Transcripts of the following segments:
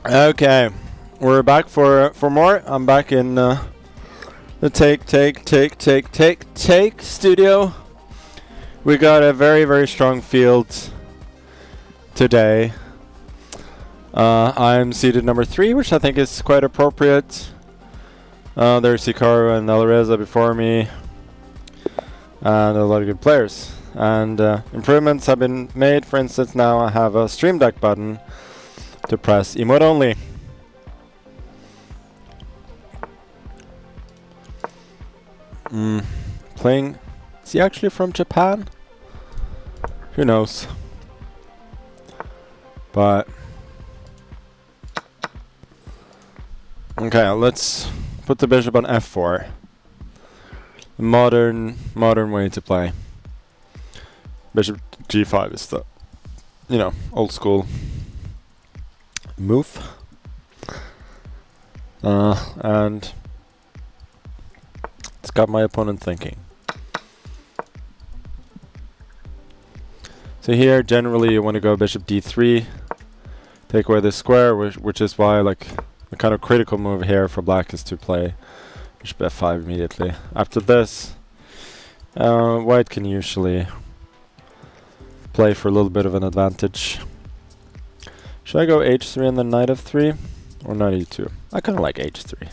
Okay, we're back for more. I'm back in the take studio. We got a very strong field today. I'm seated number 3, which I think is quite appropriate. There's Hikaru and Alireza before me, and a lot of good players. And improvements have been made. For instance, now I have a Stream Deck button to press emote only. Playing. Is he actually from Japan? Who knows? But okay, let's put the bishop on f4. Modern way to play. Bishop g5 is the, old school move. And it's got my opponent thinking. So here, generally, you want to go bishop d3, take away the square, which is why, the kind of critical move here for black is to play bishop f5 immediately. After this, white can usually play for a little bit of an advantage. Should I go h3 and then knight f3, or knight e2? I kind of like h3.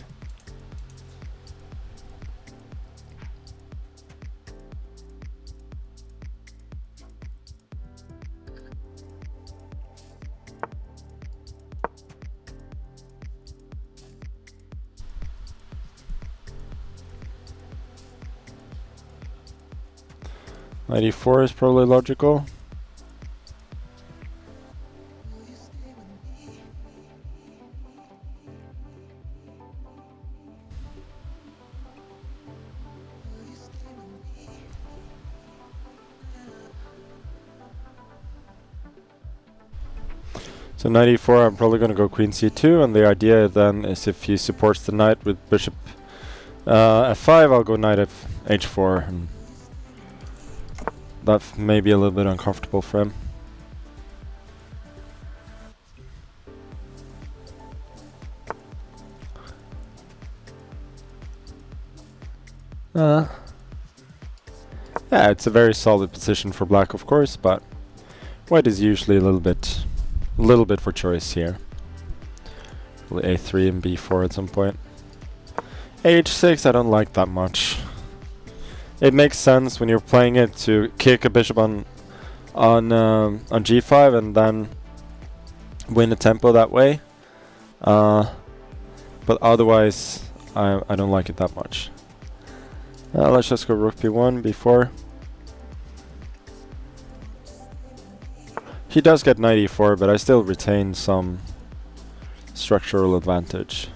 Knight e4 is probably logical. So knight e4, I'm probably going to go queen c2, and the idea then is if he supports the knight with bishop f5, I'll go knight h4, and that may be a little bit uncomfortable for him. Yeah, it's a very solid position for black, of course, but white is usually a little bit for choice here. A3 and b4 at some point. h6 I don't like that much. It makes sense when you're playing it to kick a bishop on g5 and then win the tempo that way. But otherwise, I don't like it that much. Let's just go rook b1, b4. He does get knight e4, but I still retain some structural advantage.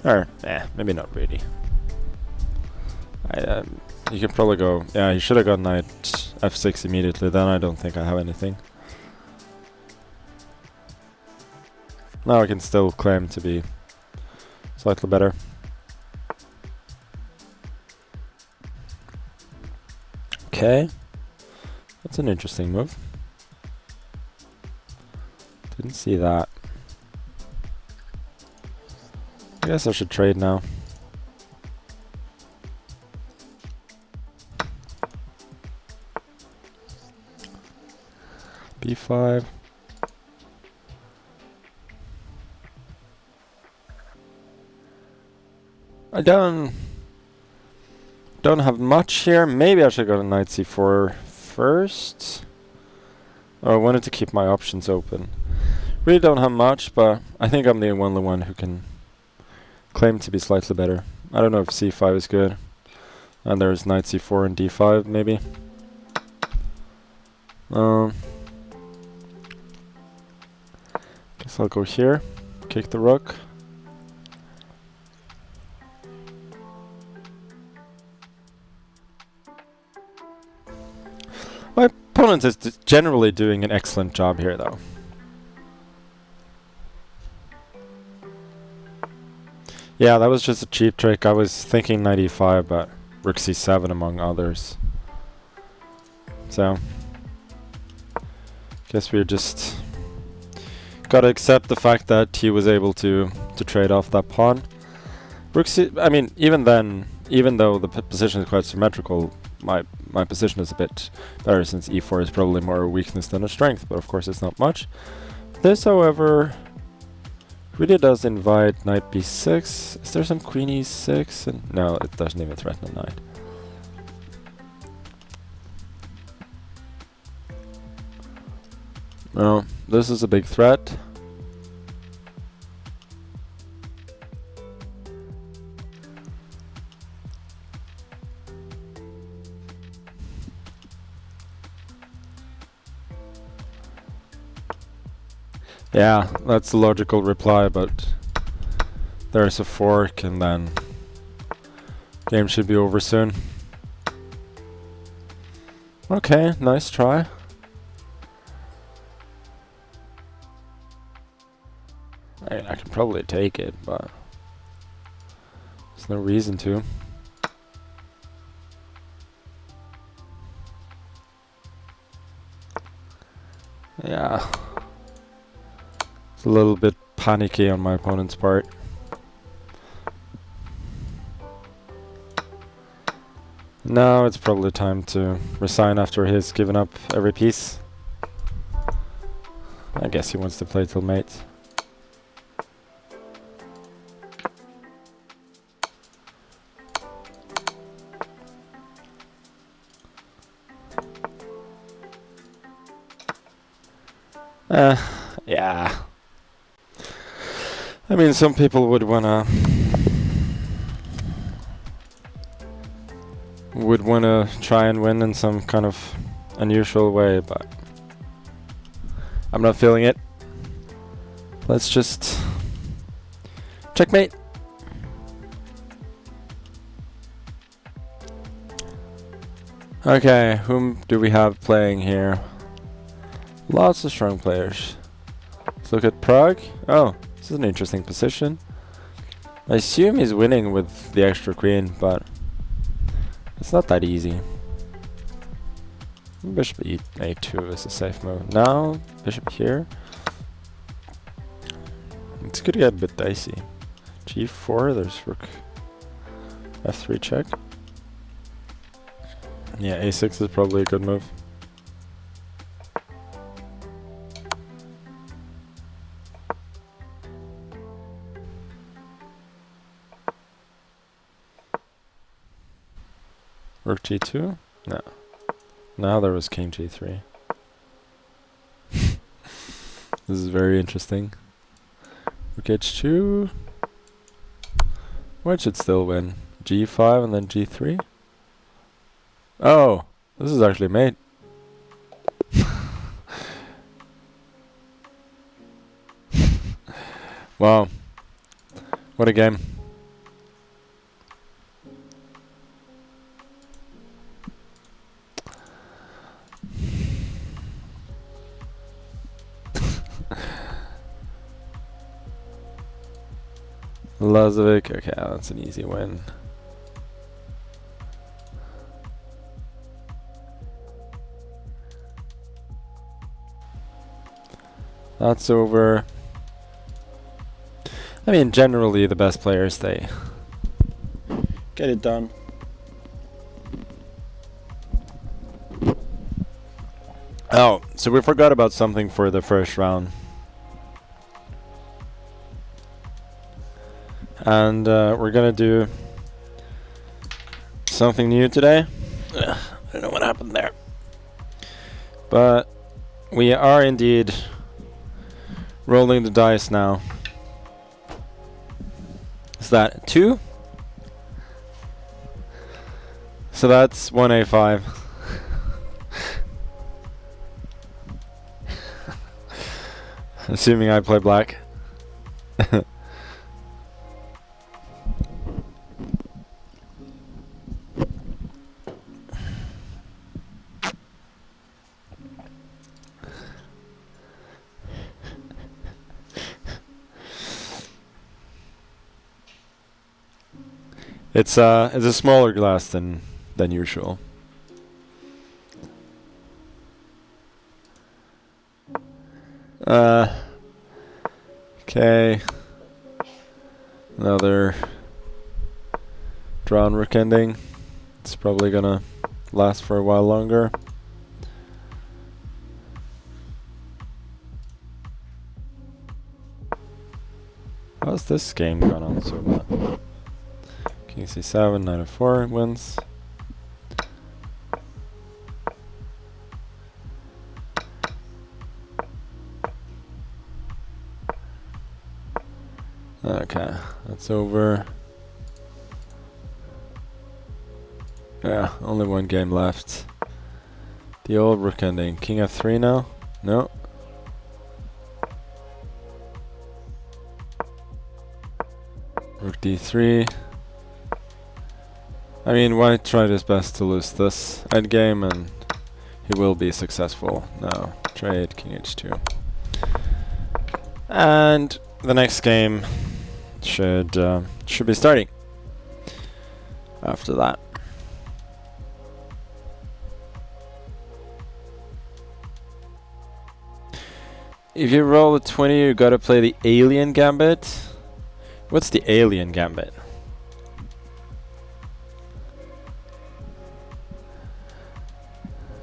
Or, maybe not really. You can probably go... Yeah, he should have got knight f6 immediately, then I don't think I have anything. Now I can still claim to be slightly better. Okay. That's an interesting move. Didn't see that. I guess I should trade now. b5. I don't have much here. Maybe I should go to knight c4 first. Oh, I wanted to keep my options open. Really don't have much, but I think I'm the only one who can claim to be slightly better. I don't know if c5 is good. And there's knight c4 and d5 maybe. Guess I'll go here, kick the rook. My opponent is generally doing an excellent job here, though. Yeah, that was just a cheap trick. I was thinking knight e5, but rook c7 among others. So, Guess we're just gotta accept the fact that he was able to trade off that pawn. I mean, even then, even though the position is quite symmetrical, my position is a bit better since e4 is probably more a weakness than a strength, but of course it's not much. This, however, really does invite knight b6. Is there some queen e6? And no, it doesn't even threaten a knight. No, this is a big threat. Yeah, that's the logical reply, but there's a fork and then game should be over soon. Okay, nice try. I can probably take it, but there's no reason to. Yeah. It's a little bit panicky on my opponent's part. Now it's probably time to resign after he's given up every piece. I guess he wants to play till mate. Yeah. I mean, some people would wanna try and win in some kind of unusual way, but I'm not feeling it. Let's just checkmate. Okay, whom do we have playing here? Lots of strong players. Let's look at Prague. Oh, this is an interesting position. I assume he's winning with the extra queen, but it's not that easy. Bishop a2 is a safe move. Now, bishop here. It's gonna get a bit dicey. g4, there's rook f3 check. Yeah, a6 is probably a good move. Rook g2? No. Now there was king g3. This is very interesting. Rook h2. White should still win. g5 and then g3. Oh, this is actually mate. Wow. What a game. Lazovic, okay, that's an easy win. That's over. I mean, generally the best players, they get it done. Oh, so we forgot about something for the first round. And we're gonna do something new today. I don't know what happened there. But we are indeed rolling the dice now. Is that 2? So that's 1a5. Assuming I play black. It's a smaller glass than usual. Okay. Another drawn rook ending. It's probably gonna last for a while longer. How's this game gone on so bad? King c7, knight f4 wins. Okay, that's over. Yeah, only one game left. The old rook ending. King f3 now? No. Rook d3. I mean, White tried his best to lose this endgame, and he will be successful. Now, trade, king h2. And the next game should be starting after that. If you roll a 20, you gotta play the alien gambit. What's the alien gambit?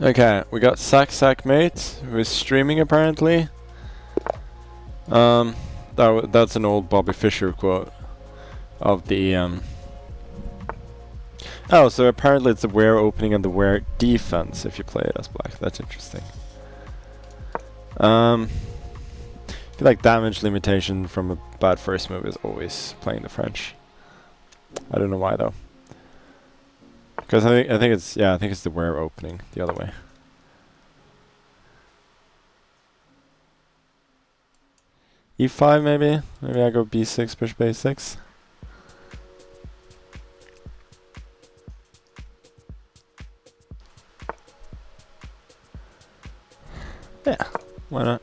Okay, we got Sack Mate, who is streaming apparently. That's an old Bobby Fischer quote of the Oh, so apparently it's the where opening and the where defense if you play it as black. That's interesting. I feel like damage limitation from a bad first move is always playing the French. I don't know why though. Because I think it's the where opening the other way. E5 maybe? Maybe I go B6, bishop A6. Yeah, why not?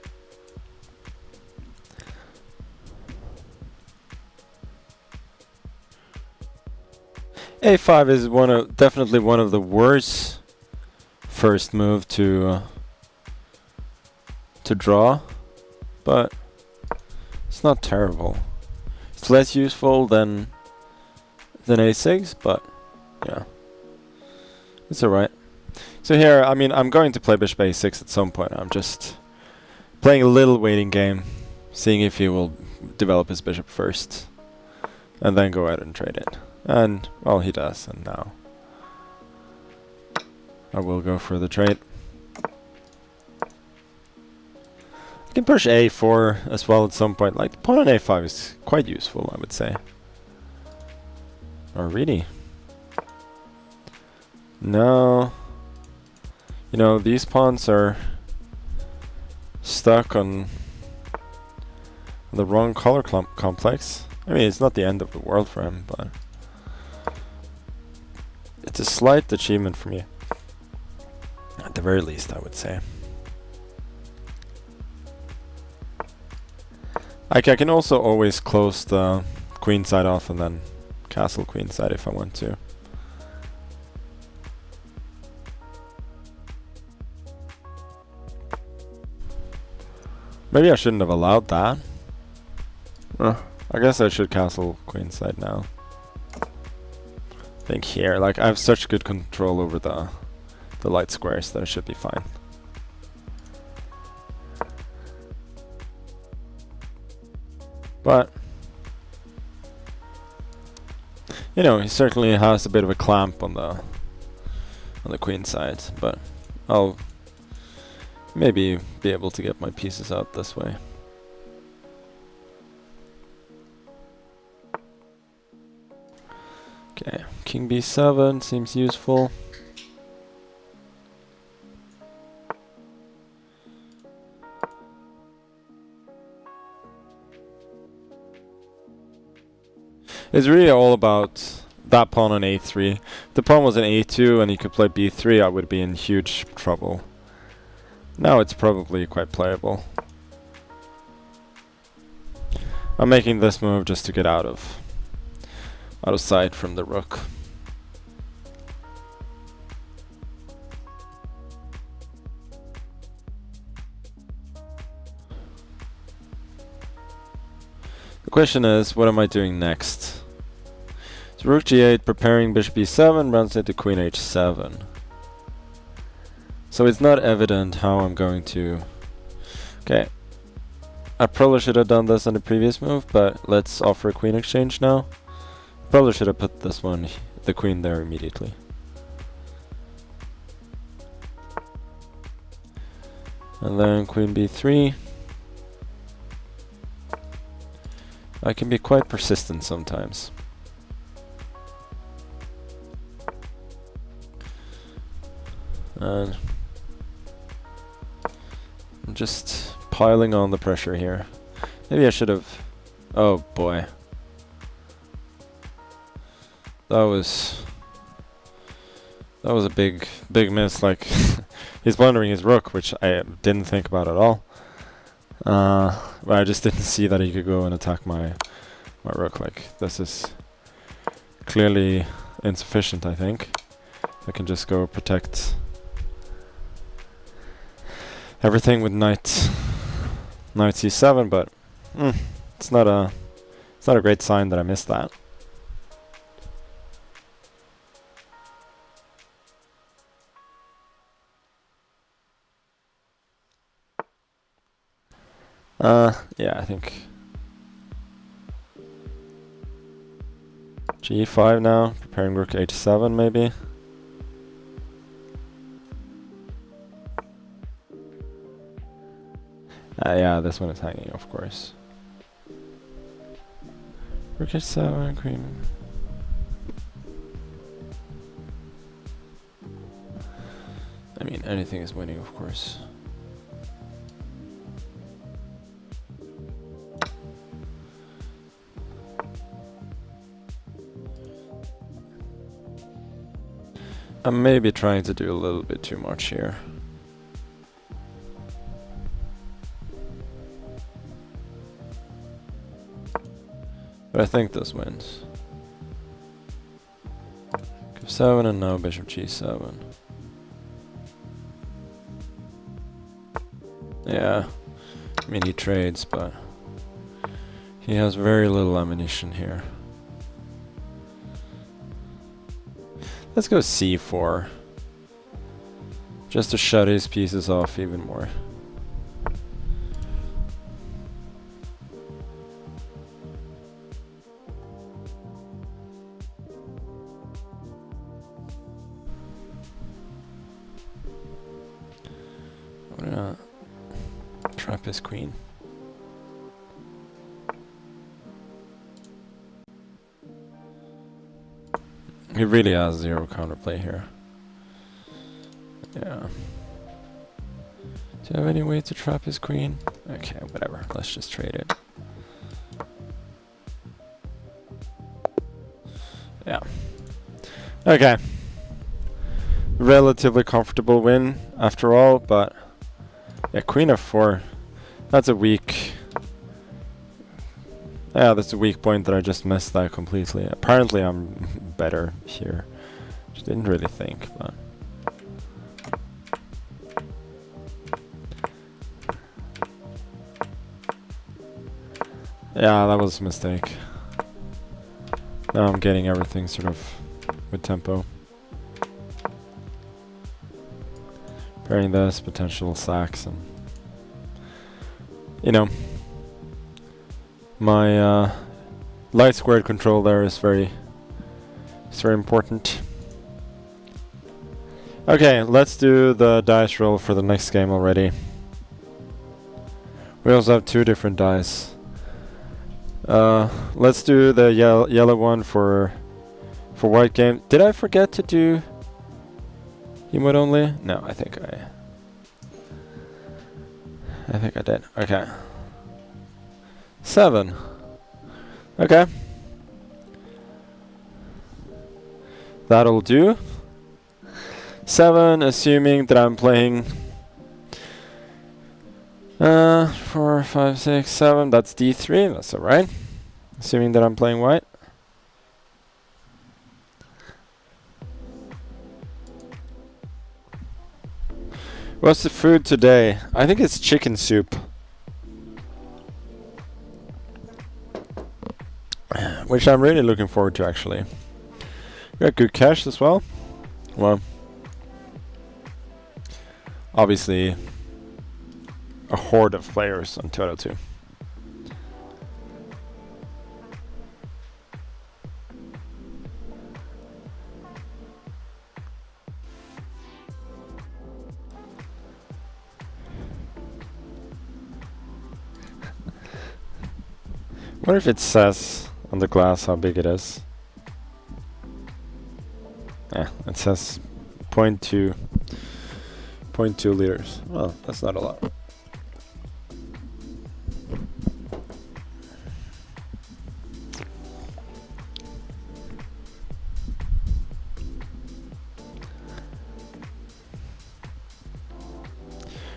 A5 is definitely one of the worst first move to draw, but it's not terrible. It's less useful than A6, but yeah, it's alright. So here, I mean, I'm going to play bishop A6 at some point. I'm just playing a little waiting game, seeing if he will develop his bishop first, and then go ahead and trade it. And, well, he does, and now I will go for the trade. I can push A4 as well at some point. Like, the pawn on A5 is quite useful, I would say. Or really? No. You know, these pawns are stuck on the wrong color complex. I mean, it's not the end of the world for him, but it's a slight achievement for me. At the very least, I would say. I can also always close the queen side off and then castle queen side if I want to. Maybe I shouldn't have allowed that. I guess I should castle queen side now. I think here, like, I have such good control over the light squares that it should be fine. But you know, he certainly has a bit of a clamp on the queen side, but I'll maybe be able to get my pieces out this way. Okay, king b7 seems useful. It's really all about that pawn on a3. If the pawn was an a2 and he could play b3, I would be in huge trouble. Now it's probably quite playable. I'm making this move just to get out of sight from the rook. question is, what am I doing next? So rook g8, preparing bishop e7, runs into queen h7. So it's not evident how I'm going to... Okay. I probably should have done this on the previous move, but let's offer a queen exchange now. Probably should have put this one, the queen there immediately. And then queen b3. I can be quite persistent sometimes. And I'm just piling on the pressure here. Maybe I should have... Oh boy. That was a big miss. Like, he's blundering his rook, which I didn't think about at all. But I just didn't see that he could go and attack my rook. Like, this is clearly insufficient, I think. I can just go protect everything with knight c7, but it's not a great sign that I missed that. Yeah, I think g5 now, preparing rook h7 maybe. Yeah, this one is hanging, of course. Rook h7, queen. I mean, anything is winning, of course. I'm maybe trying to do a little bit too much here. But I think this wins. F7 and now bishop g7. Yeah, I mean he trades, but he has very little ammunition here. Let's go c4, just to shut his pieces off even more. I'm gonna trap his queen. He really has zero counterplay here. Yeah. Do you have any way to trap his queen? Okay, whatever. Let's just trade it. Yeah. Okay. Relatively comfortable win after all, but yeah, queen f4. That's a weak... Yeah, that's a weak point that I just missed that completely. Apparently I'm better here. Just didn't really think, but... Yeah, that was a mistake. Now I'm getting everything sort of with tempo. Pairing this, potential sacks, and... You know... My light squared control there is very important. Okay, let's do the dice roll for the next game already. We also have two different dice. Let's do the yellow one for white game. Did I forget to do emote only? No, I think I did. Okay. 7. Okay. That'll do. 7, assuming that I'm playing 4, 5, 6, 7. That's D3. That's alright. Assuming that I'm playing white. What's the food today? I think it's chicken soup. which I'm really looking forward to actually. We got good cash as well. Well, obviously a horde of players on 202. What if it says on the glass how big it is? It says 0.2 liters. Well, that's not a lot.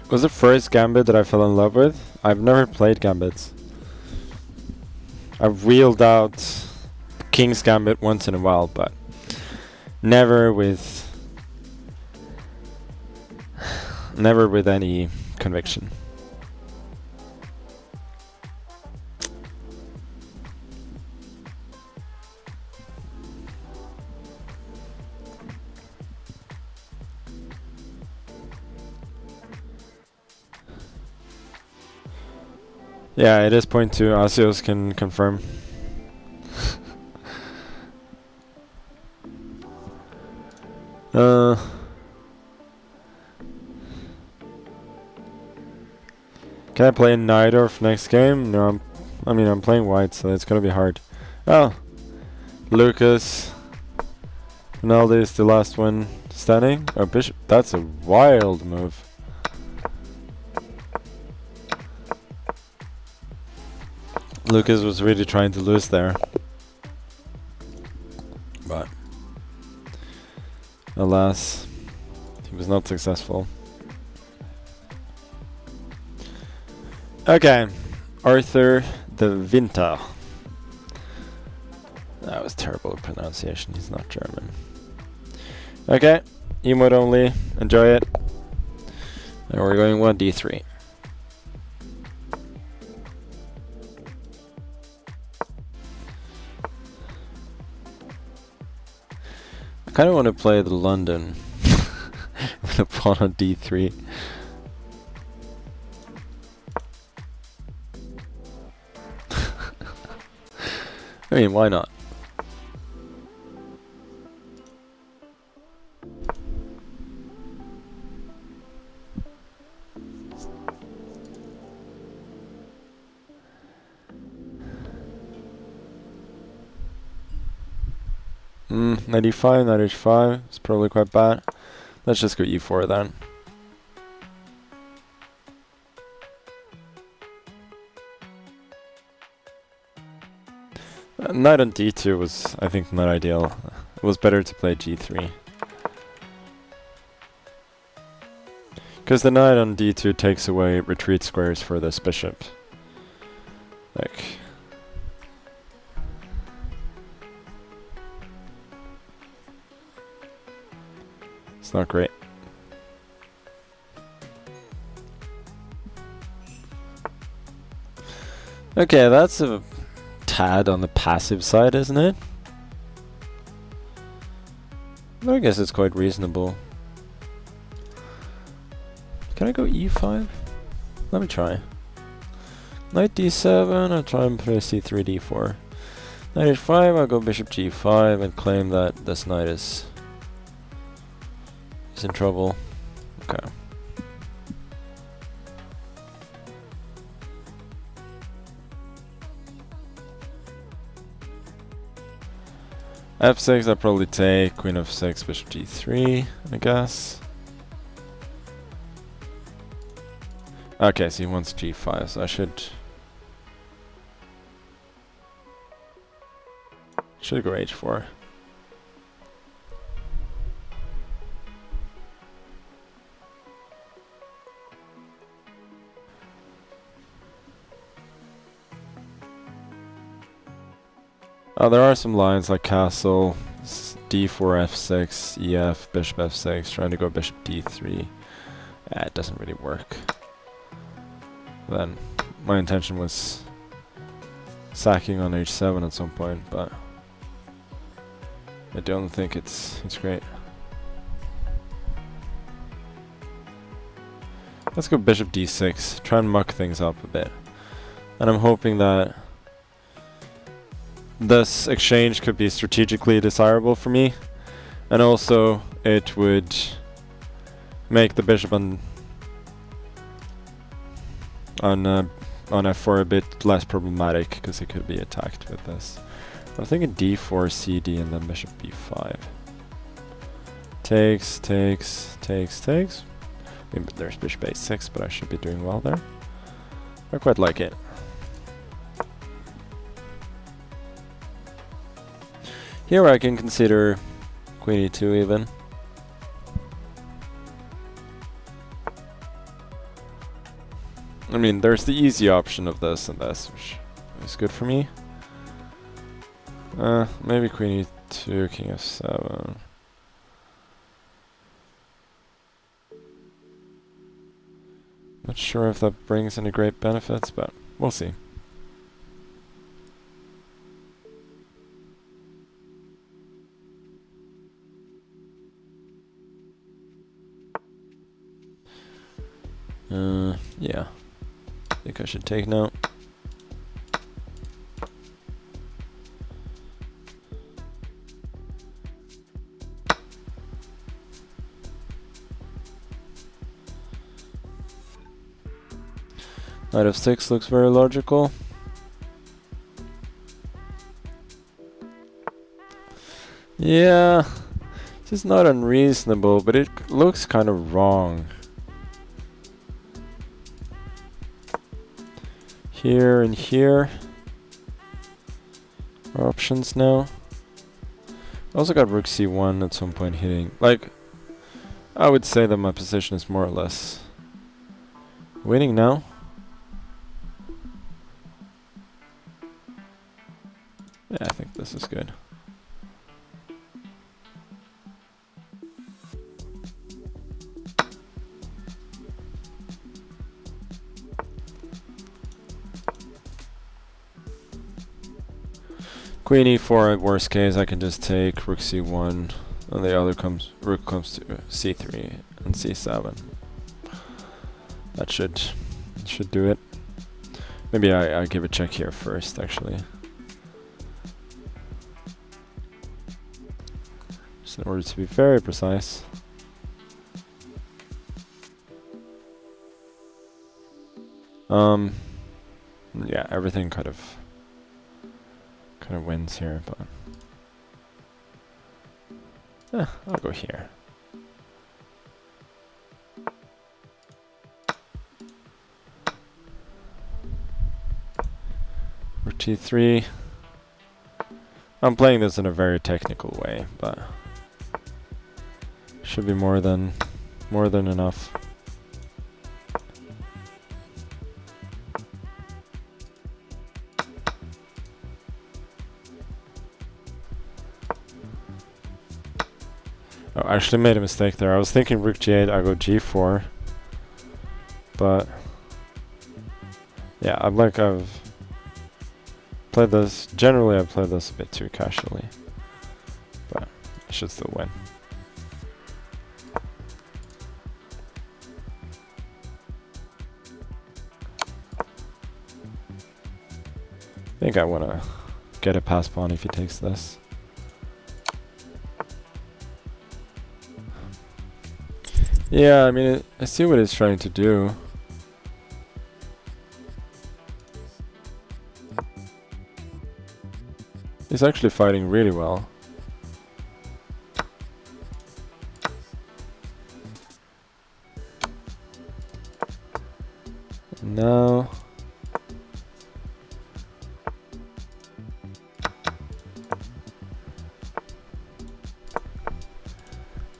It was the first gambit that I fell in love with. I've never played gambits. I've wheeled out King's Gambit once in a while, but never with any conviction. Yeah, it is 0.2. Asios can confirm. Can I play Najdorf next game? No, I'm playing white, so it's gonna be hard. Oh, Lucas. Ronaldo is the last one standing. Oh, Bishop. That's a wild move. Lucas was really trying to lose there, but alas, he was not successful. Okay, Arthur the Winter. That was terrible pronunciation, he's not German. Okay, emote only, enjoy it. And we're going 1d3. I kind of want to play the London with a pawn on d3. I mean, why not? Knight e5, knight h5. It's probably quite bad. Let's just go e4 then. Knight on d2 was, I think, not ideal. It was better to play g3. Because the knight on d2 takes away retreat squares for this bishop. Like... it's not great. Okay, that's a tad on the passive side, isn't it? But I guess it's quite reasonable. Can I go e5? Let me try. Knight d7, I'll try and play c3, d4. Knight h5, I'll go bishop g5 and claim that this knight is in trouble. Okay. f6, I'll probably take queen f6, bishop d3, I guess. Okay, so he wants g5, so I should go h4. Oh, there are some lines like castle, d4, f6, ef, bishop f6, trying to go bishop d3. It doesn't really work. Then my intention was sacking on h7 at some point, but I don't think it's great. Let's go bishop d6, try and muck things up a bit. And I'm hoping that this exchange could be strategically desirable for me, and also it would make the bishop on f4 a bit less problematic, because it could be attacked with this. I'm thinking d4, cd, and then bishop b5. Takes. Maybe there's bishop a6, but I should be doing well there. I quite like it. Here I can consider queen e2 even. I mean, there's the easy option of this and this, which is good for me. Maybe queen e2, king f7. Not sure if that brings any great benefits, but we'll see. Yeah. I think I should take now. Knight f6 looks very logical. Yeah, this is not unreasonable, but it looks kind of wrong. Here and here are options now. I also got rook c1 at some point hitting. Like, I would say that my position is more or less winning now. Yeah, I think this is good. Queen e4 at worst case, I can just take rook c1, and the other rook comes to c3 and c7. That should do it. Maybe I give a check here first, actually. Just in order to be very precise. Yeah, everything kind of wins here, but I'll go here. Rook t3. I'm playing this in a very technical way, but should be more than enough. Oh, I actually made a mistake there. I was thinking rook g8, I go g4. But yeah, I've played this, generally I've played this a bit too casually. But I should still win. I think I want to get a pass pawn if he takes this. Yeah, I mean, I see what he's trying to do. He's actually fighting really well. Now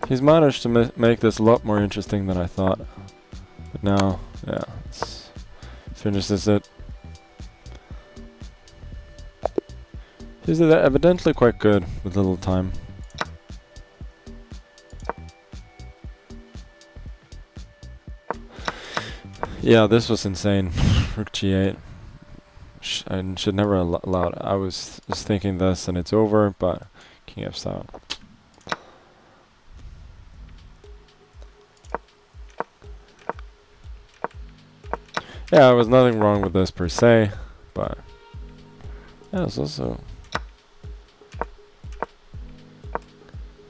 he's managed to make this a lot more interesting than I thought. But now, yeah, let's finish this it. He's evidently quite good with little time. Yeah, this was insane. Rook g8. I should never allow it. I was just thinking this and it's over, but king f7. Yeah, there was nothing wrong with this per se, but yeah, it's also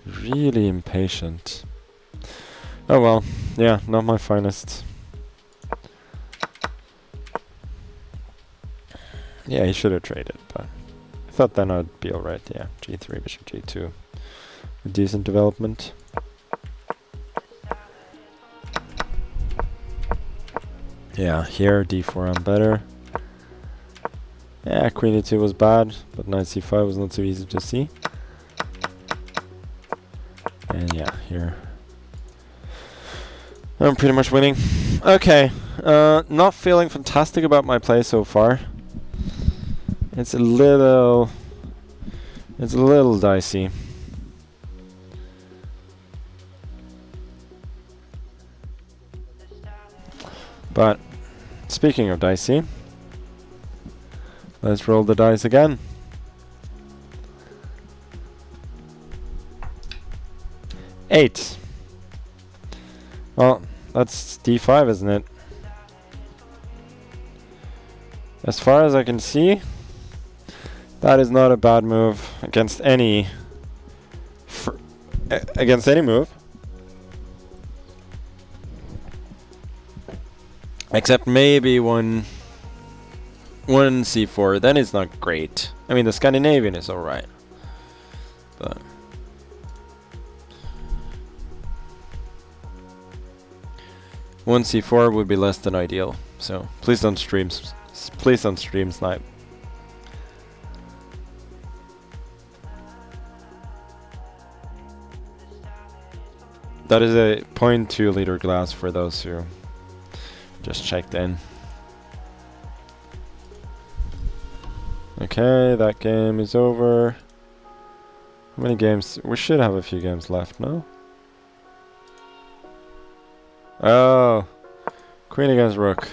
really impatient. Oh well, yeah, not my finest. Yeah, he should have traded, but I thought then I'd be alright. Yeah, g3, bishop g2. A decent development. Yeah, here d4 I'm better. Yeah, queen e2 was bad, but knight c5 was not so easy to see. And yeah, here I'm pretty much winning. Okay, not feeling fantastic about my play so far. It's a little dicey. But speaking of dicey, let's roll the dice again. Eight. Well, that's d5, isn't it? As far as I can see, that is not a bad move against any move. Except maybe one c4, then it's not great. I mean, the Scandinavian is alright, but one c4 would be less than ideal. So please don't stream snipe. That is a 0.2 liter glass for those who just checked in. Okay, that game is over. How many games? We should have a few games left, no? Oh, queen against rook.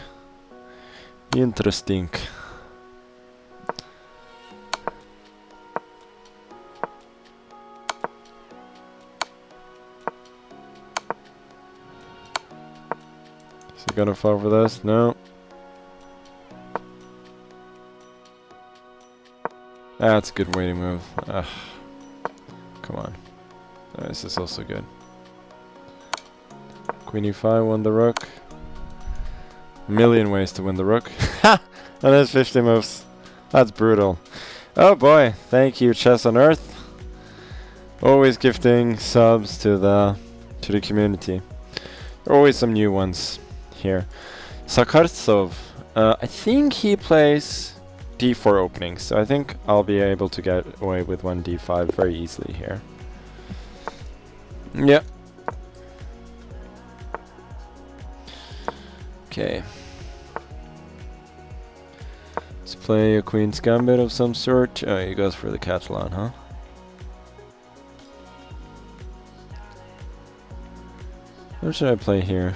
Interesting. Is he gonna fall for this? No. That's a good way to move. Ugh. Come on. This is also good. Queen e5 won the rook. A million ways to win the rook. Ha! And there's 50 moves. That's brutal. Oh boy. Thank you, Chess on Earth. Always gifting subs to the community. There are always some new ones here. Zakhartsov. I think he plays d4 openings, so I think I'll be able to get away with one d5 very easily here. Yep. Okay. Let's play a queen's gambit of some sort. Oh, he goes for the Catalan, huh? What should I play here?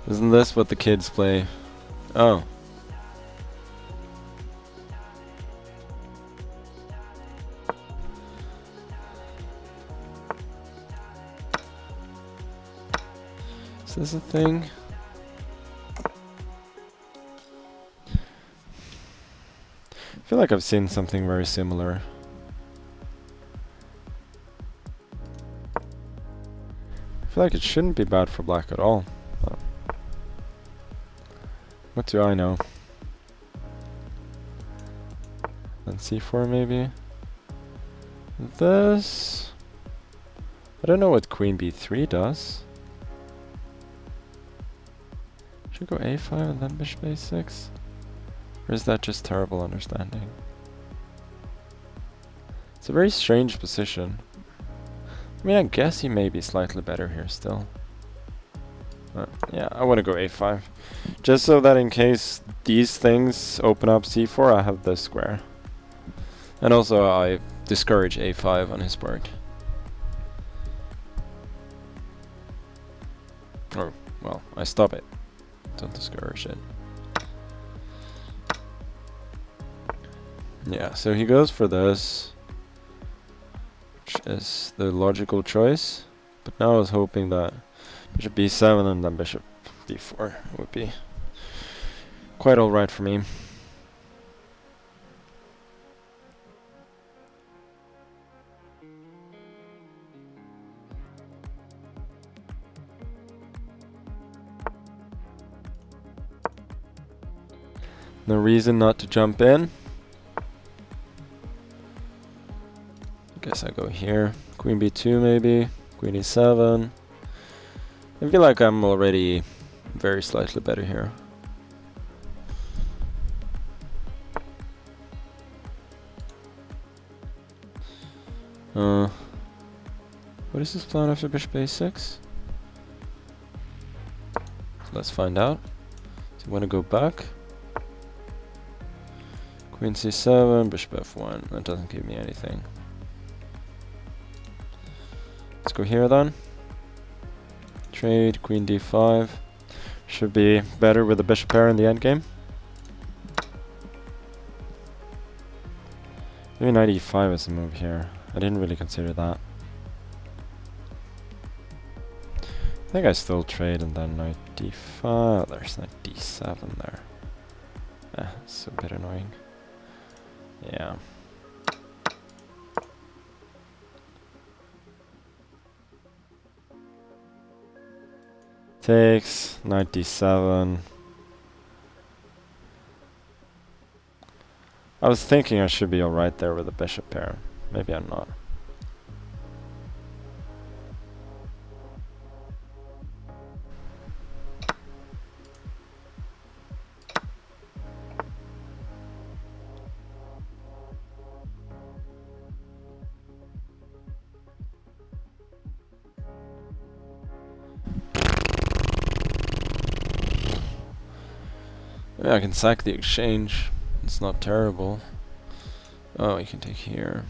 Isn't this what the kids play? Oh. Is this a thing? I feel like I've seen something very similar. I feel like it shouldn't be bad for black at all. But what do I know? Then c4 maybe? This... I don't know what queen b3 does. Should go a5 and then bishop a6? Or is that just terrible understanding? It's a very strange position. I mean, I guess he may be slightly better here still. But yeah, I want to go a5. Just so that in case these things open up c4, I have this square. And also I discourage a5 on his board. Well, I stop it. Don't discourage it. Yeah, so he goes for this, which is the logical choice. But now I was hoping that bishop b7 and then bishop d4 would be quite alright for me. No reason not to jump in. I guess I go here. Queen b2 maybe. Queen e7. I feel like I'm already very slightly better here. What is his plan after bishop a6? So let's find out. Do you want to go back? Queen c7, bishop f1. That doesn't give me anything. Let's go here then. Trade, queen d5. Should be better with the bishop pair in the endgame. Maybe knight e5 is a move here. I didn't really consider that. I think I still trade and then knight d5. Oh, there's knight d7 there. It's a bit annoying. Yeah. Takes, knight d7. I was thinking I should be alright there with the bishop pair. Maybe I'm not. Yeah, I can sack the exchange. It's not terrible. Oh, you can take here.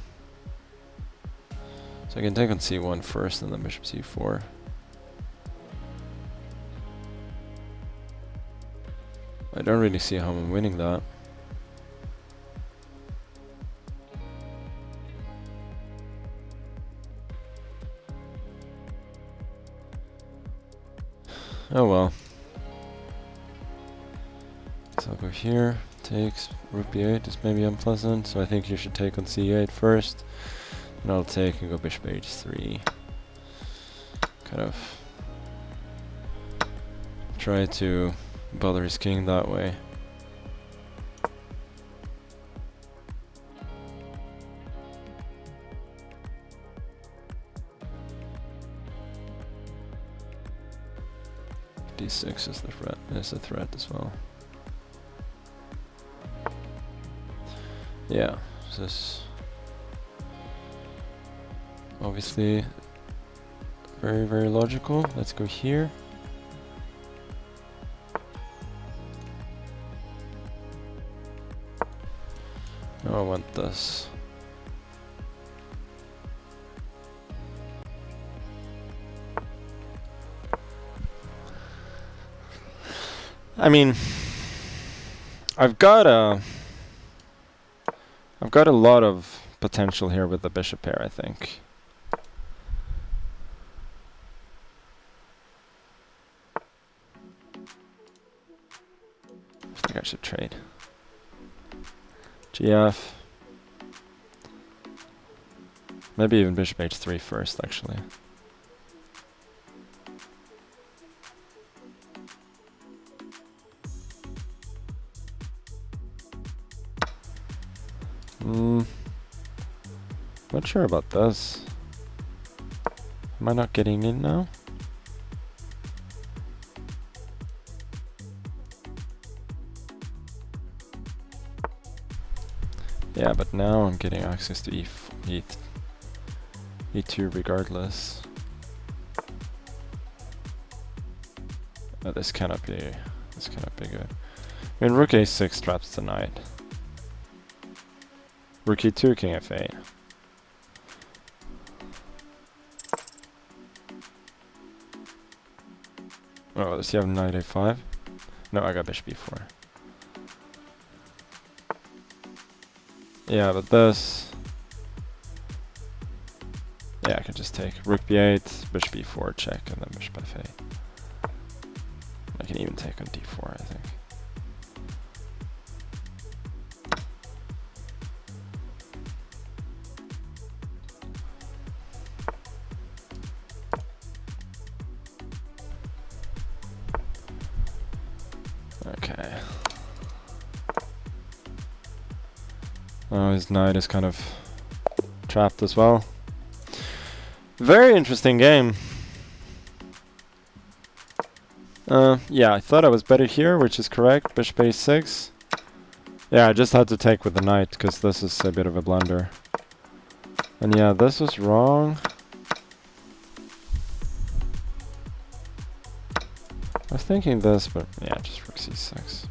So I can take on c1 first and then bishop c4. I don't really see how I'm winning that. Oh well. So I'll go here, takes, rook b8 is maybe unpleasant, so I think you should take on c8 first. And I'll take and go bishop h3. Kind of try to bother his king that way. d6 is a threat as well. Yeah, this obviously very, very logical. Let's go here. Now I want this. I mean, I've got a lot of potential here with the bishop pair, I think. I think I should trade. GF. Maybe even bishop h3 first, actually. Not sure about this. Am I not getting in now? Yeah, but now I'm getting access to e2 regardless. Oh, this cannot be good. I mean, rook a6 traps the knight. Rook e2, king f8. Oh, does he have knight a5? No, I got bishop b4. Yeah, but this... Yeah, I can just take rook b8, bishop b4, check, and then bishop f8. I can even take on d4, I think. Okay. Oh, his knight is kind of trapped as well. Very interesting game. Yeah, I thought I was better here, which is correct. Bishop a6. Yeah, I just had to take with the knight, because this is a bit of a blunder. And yeah, this was wrong. I was thinking this, but yeah, just rook c6.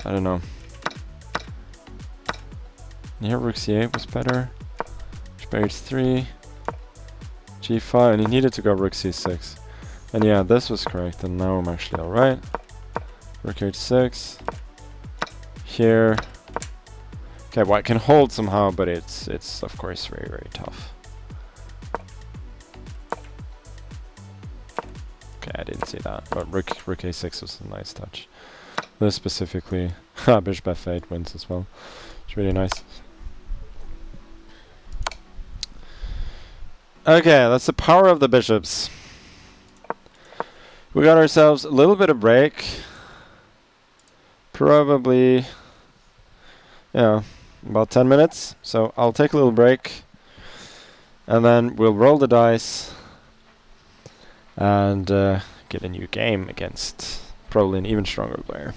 I don't know. Here rook c8 was better. Bishop h3. g5, and he needed to go rook c6. And yeah, this was correct, and now I'm actually alright. Rook h6. Here. Okay, well I can hold somehow, but it's of course very, very tough. Okay, I didn't see that, but rook a6 was a nice touch. This specifically, bishop f8 wins as well. It's really nice. Okay, that's the power of the bishops. We got ourselves a little bit of break. Probably, yeah, about 10 minutes. So I'll take a little break. And then we'll roll the dice. And get a new game against probably an even stronger player.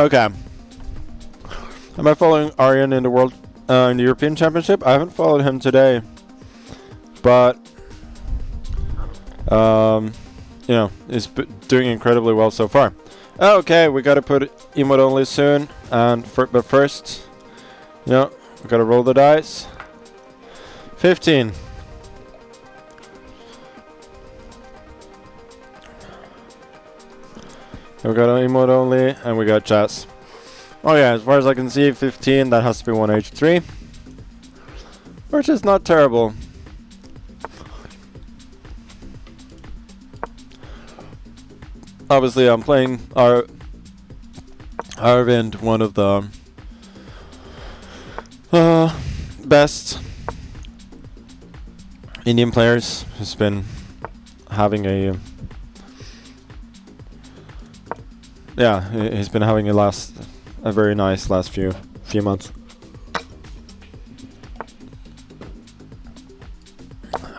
Okay. Am I following Aryan in the world in the European Championship? I haven't followed him today, but you know, he's doing incredibly well so far. Okay, we gotta put emote only soon, and but first, you know, we gotta roll the dice. 15. We got an emote only, and we got chess. Oh yeah, as far as I can see, 15, that has to be 1H3. Which is not terrible. Obviously, I'm playing Aravindh, one of the best Indian players, who's been having a he's been having a very nice last few months.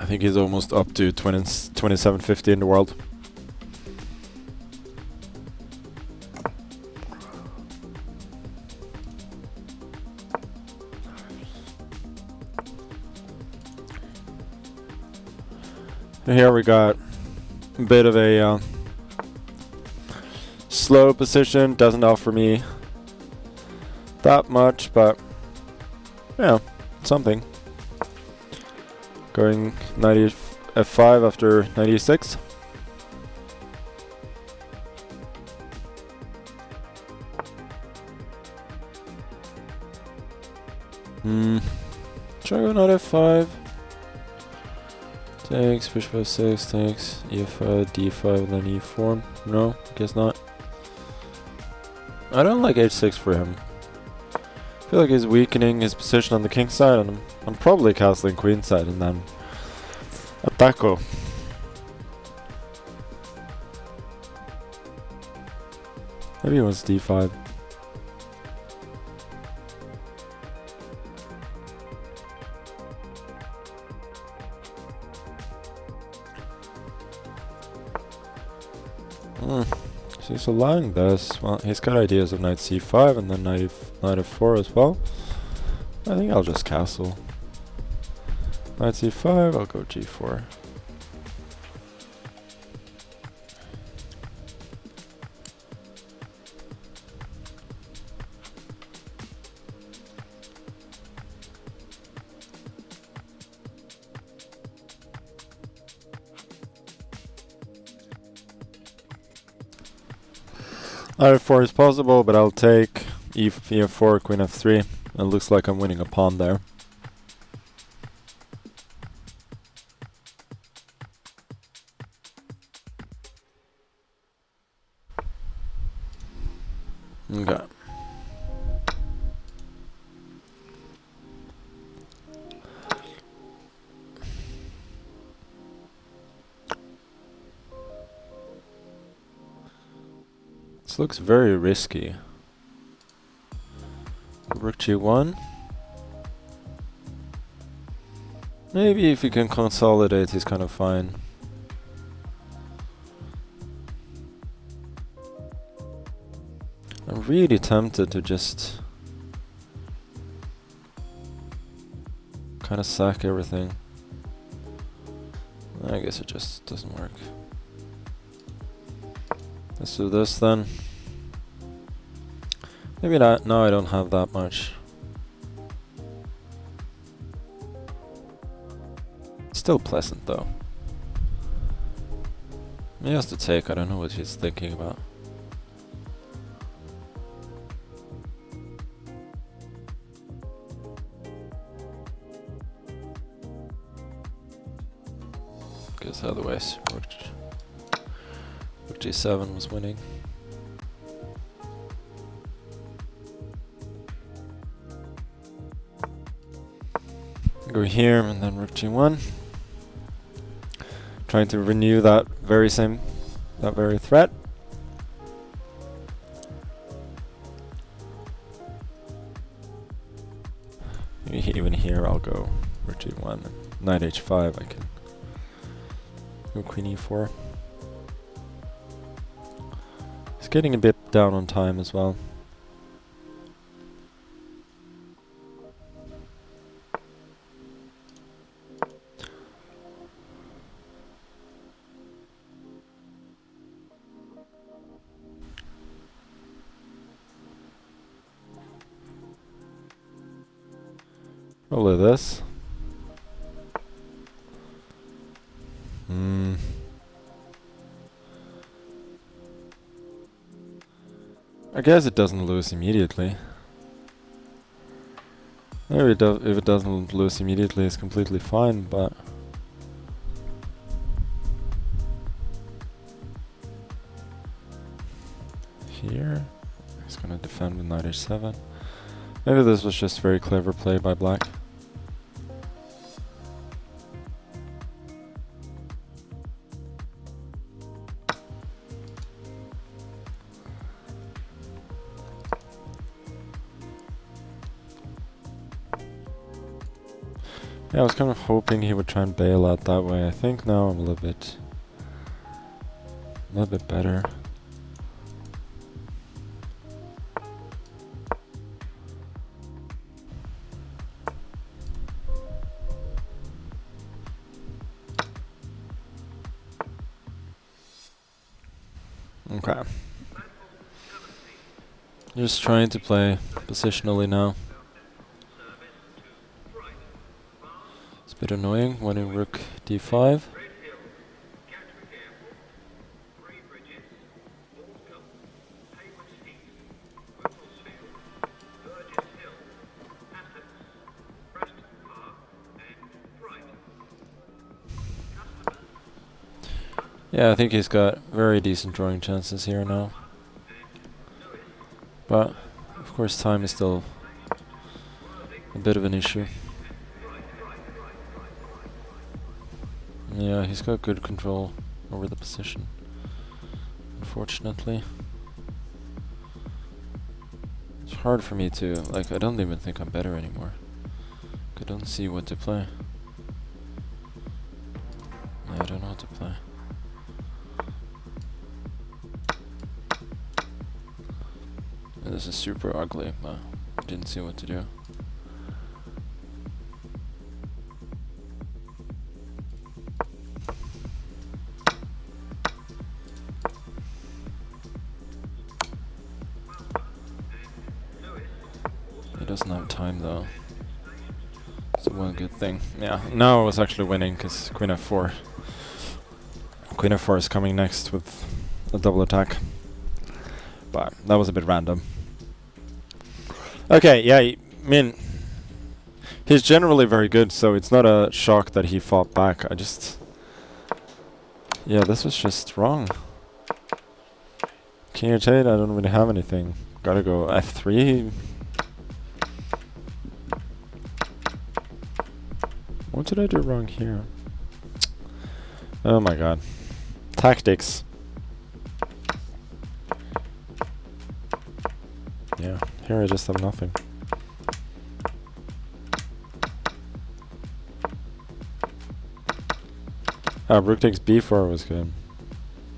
I think he's almost up to 2750 in the world. Here we got a bit of a slow position, doesn't offer me that much, but yeah, something. Going 90 F5 after 96. Try go knight F5. Takes, bishop F6, takes, E5, D5, and then E4. No, guess not. I don't like H6 for him. I feel like he's weakening his position on the king side, and I'm probably castling queen side, and then attacco. Maybe he wants D5. He's allowing this. Well, he's got ideas of knight c5 and then knight f4 as well. I think I'll just castle. Knight c5, I'll go g4. Knight f4 is possible, but I'll take e4, queen f3. It looks like I'm winning a pawn there. Okay. This looks very risky. Rook g1. Maybe if you can consolidate, he's kind of fine. I'm really tempted to just kind of sack everything. I guess it just doesn't work. Let's do this then. Maybe not. No, I don't have that much. Still pleasant though. He has to take. I don't know what he's thinking about. Guess otherwise, Rook g7 was winning. Go here and then Rook g1. Trying to renew that very threat. Even here I'll go Rook g1. Knight h5 I can go queen e4. It's getting a bit down on time as well. Probably this. I guess it doesn't lose immediately. Maybe if it doesn't lose immediately, it's completely fine, but... Here, he's gonna defend with knight h7. Maybe this was just very clever play by black. Yeah, I was kind of hoping he would try and bail out that way. I think now I'm a little bit better. Okay. Just trying to play positionally now. It's a bit annoying when in rook d5. Yeah, I think he's got very decent drawing chances here now. But, of course, time is still a bit of an issue. Yeah, he's got good control over the position, unfortunately. It's hard for me to, like, I don't even think I'm better anymore. I don't see what to play. I don't know what to play. This is super ugly, but I didn't see what to do. He doesn't have time though. It's one good thing. Yeah, now I was actually winning because Queen f4. Queen f4 is coming next with a double attack. But that was a bit random. Okay, yeah, Minh. He's generally very good, so it's not a shock that he fought back. I just... Yeah, this was just wrong. King h8, I don't really have anything. Gotta go f3. What did I do wrong here? Oh my god. Tactics. Yeah, here I just have nothing. Rook takes b4 was good.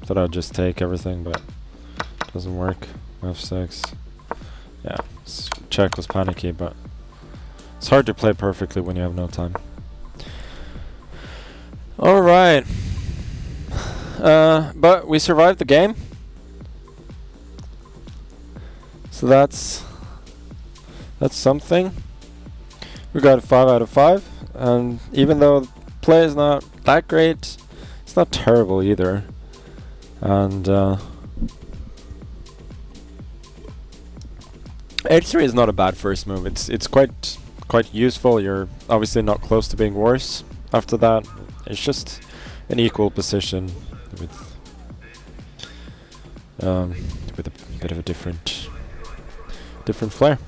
Thought I'd just take everything, but it doesn't work. f6. Yeah, check was panicky, but it's hard to play perfectly when you have no time. Alright. But we survived the game. So that's something. We got a 5 out of 5, and even though the play is not that great, it's not terrible either. And h3 is not a bad first move. It's quite useful. You're obviously not close to being worse. After that, it's just an equal position with a bit of a different flair.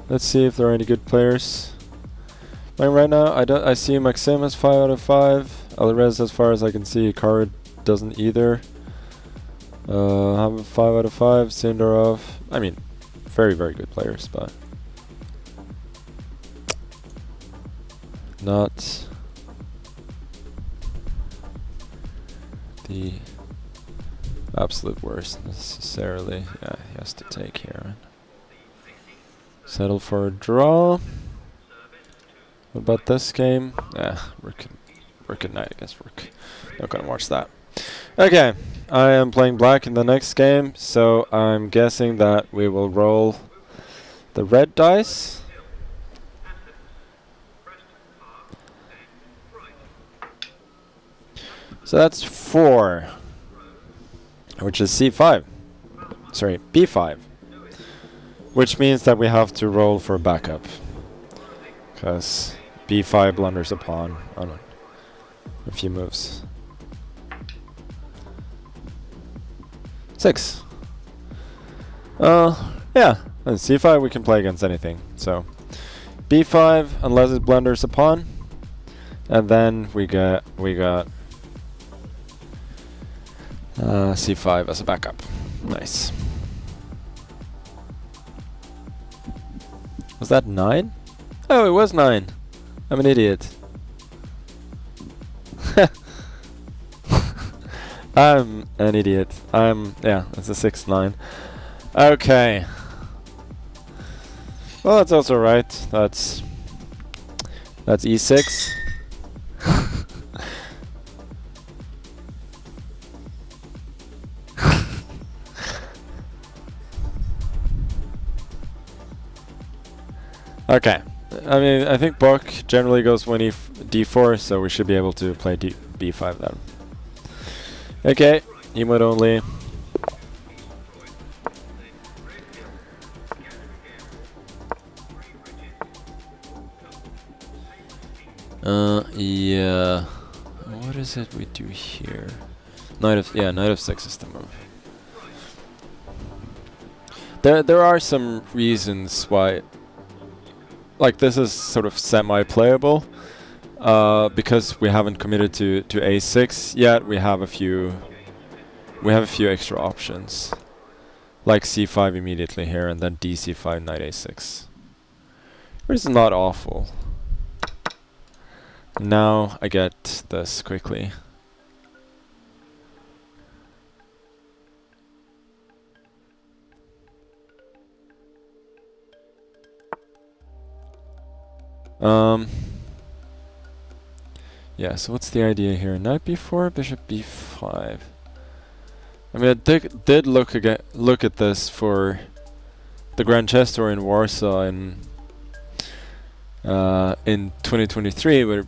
Let's see if there are any good players. Like right now, I see Maxim has 5 out of 5. Alirez, as far as I can see, Hikaru doesn't either. Have a 5 out of 5. Sindarov. I mean, very good players, but not the absolute worst necessarily. Yeah, he has to take here. Right? Settle for a draw. What about this game? Yeah, rook and knight against rook. Not gonna watch that. Okay. I am playing black in the next game, so I'm guessing that we will roll the red dice. So that's 4, which is c5. Sorry, b5. Which means that we have to roll for backup. Because b5 blunders a pawn on a few moves. 6. Yeah, and c5 we can play against anything. So b5 unless it blunders a pawn, and then we got c5 as a backup. Nice. Was that 9? Oh, it was 9. I'm an idiot. I'm an idiot. Yeah, it's a 6-9. Okay. Well, that's also right. That's e6. Okay. I mean, I think Bok generally goes when d4, so we should be able to play b5 then. Okay, emote only. Yeah. What is it we do here? Knight of 6 is the move. There are some reasons why, like, this is sort of semi-playable, because we haven't committed to a6 yet. We have a few extra options, like c5 immediately here, and then dc5, knight a6. Which is not awful. Now I get this quickly. Yeah, so what's the idea here? Knight b4, bishop b5. I mean, I did look at this for the Grand Chess Tour in Warsaw in 2023, where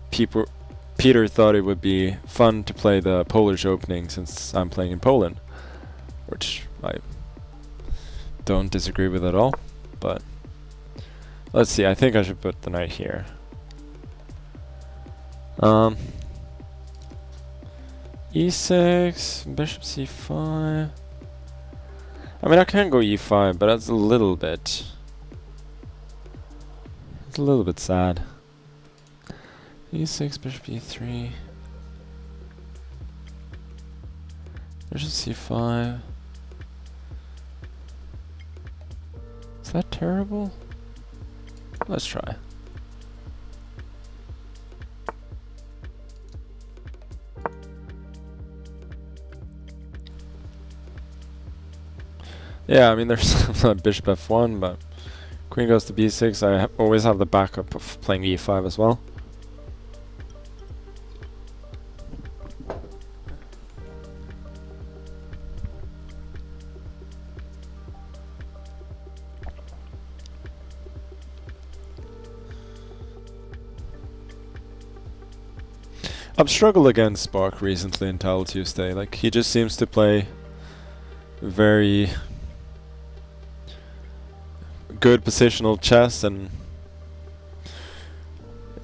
Peter thought it would be fun to play the Polish opening since I'm playing in Poland, which I don't disagree with at all. But let's see. I think I should put the knight here. E6, bishop c5. I mean, I can go e5, but that's a little bit. It's a little bit sad. E6, bishop e3. Bishop c5. Is that terrible? Let's try. Yeah, I mean, there's bishop f1, but queen goes to b6. I always have the backup of playing e5 as well. I've struggled against Bok recently in Tile Tuesday. Like, he just seems to play very good positional chess and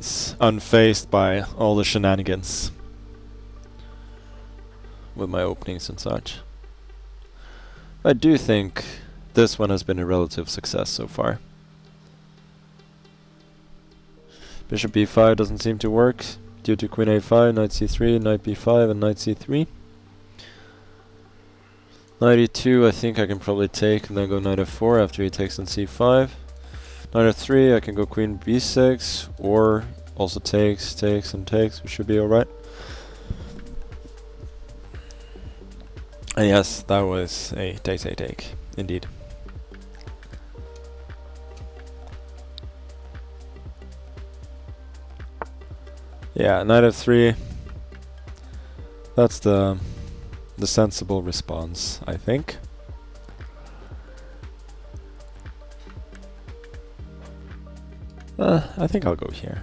is unfazed by all the shenanigans with my openings and such. I do think this one has been a relative success so far. Bishop b5 doesn't seem to work due to queen a5, knight c3, knight b5 and knight c3. Knight e2 I think I can probably take and then go knight f4 after he takes on c5. Knight f3 I can go queen b6 or also takes and takes, which should be alright. And yes, that was a take, indeed. Yeah, knight f3. That's the the sensible response, I think. I think I'll go here.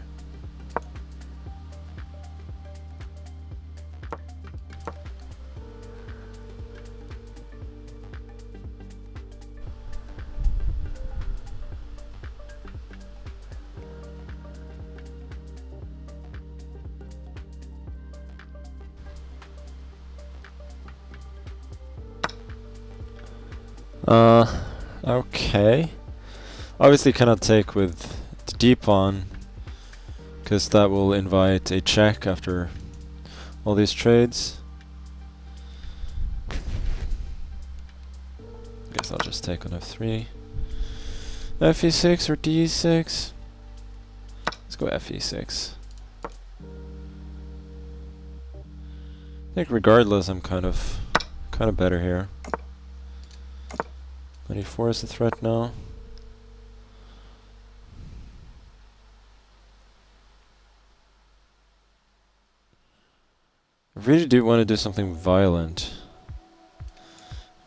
Okay. Obviously cannot take with the D pawn, because that will invite a check after all these trades. Guess I'll just take on F3. Fe6 or D6? Let's go Fe6. I think regardless I'm kind of better here. 94 is the threat now. I really do want to do something violent.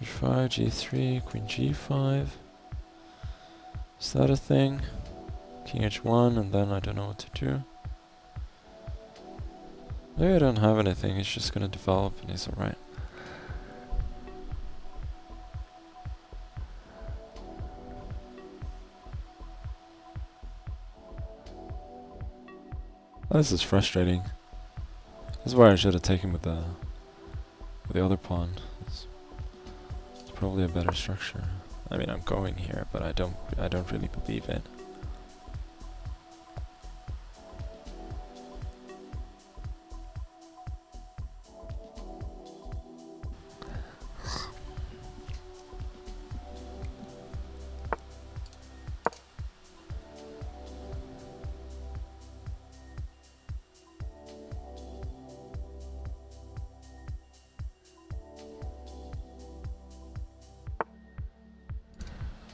H5, G3, Queen G5. Is that a thing? King H1, and then I don't know what to do. Maybe I don't have anything, he's just gonna develop and he's alright. This is frustrating. This is why I should have taken with the other pawn. It's probably a better structure. I mean, I'm going here, but I don't really believe it.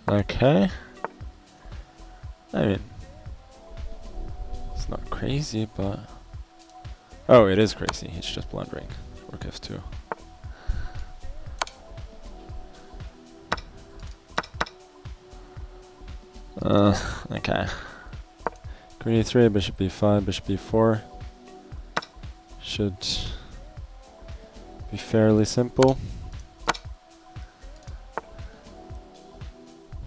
Okay. I mean, it's not crazy, but... Oh, it is crazy. He's just blundering. Rook F2. Okay. Queen E3, bishop B5, bishop B4. Should be fairly simple.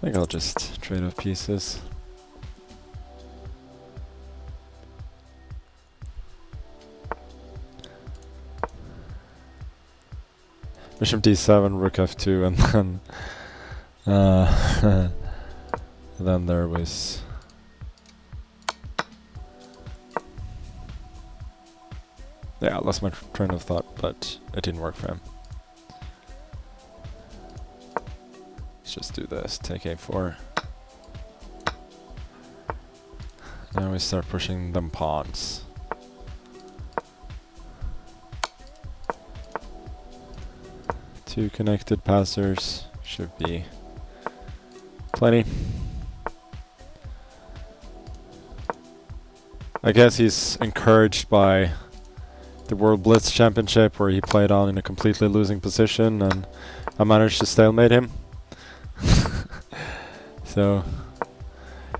I think I'll just trade off pieces. Bishop D7, Rook F2, and then then there was I lost my train of thought, but it didn't work for him. Let's just do this, take A4. Now we start pushing them pawns. Two connected passers should be plenty. I guess he's encouraged by the World Blitz Championship, where he played on in a completely losing position, and I managed to stalemate him. So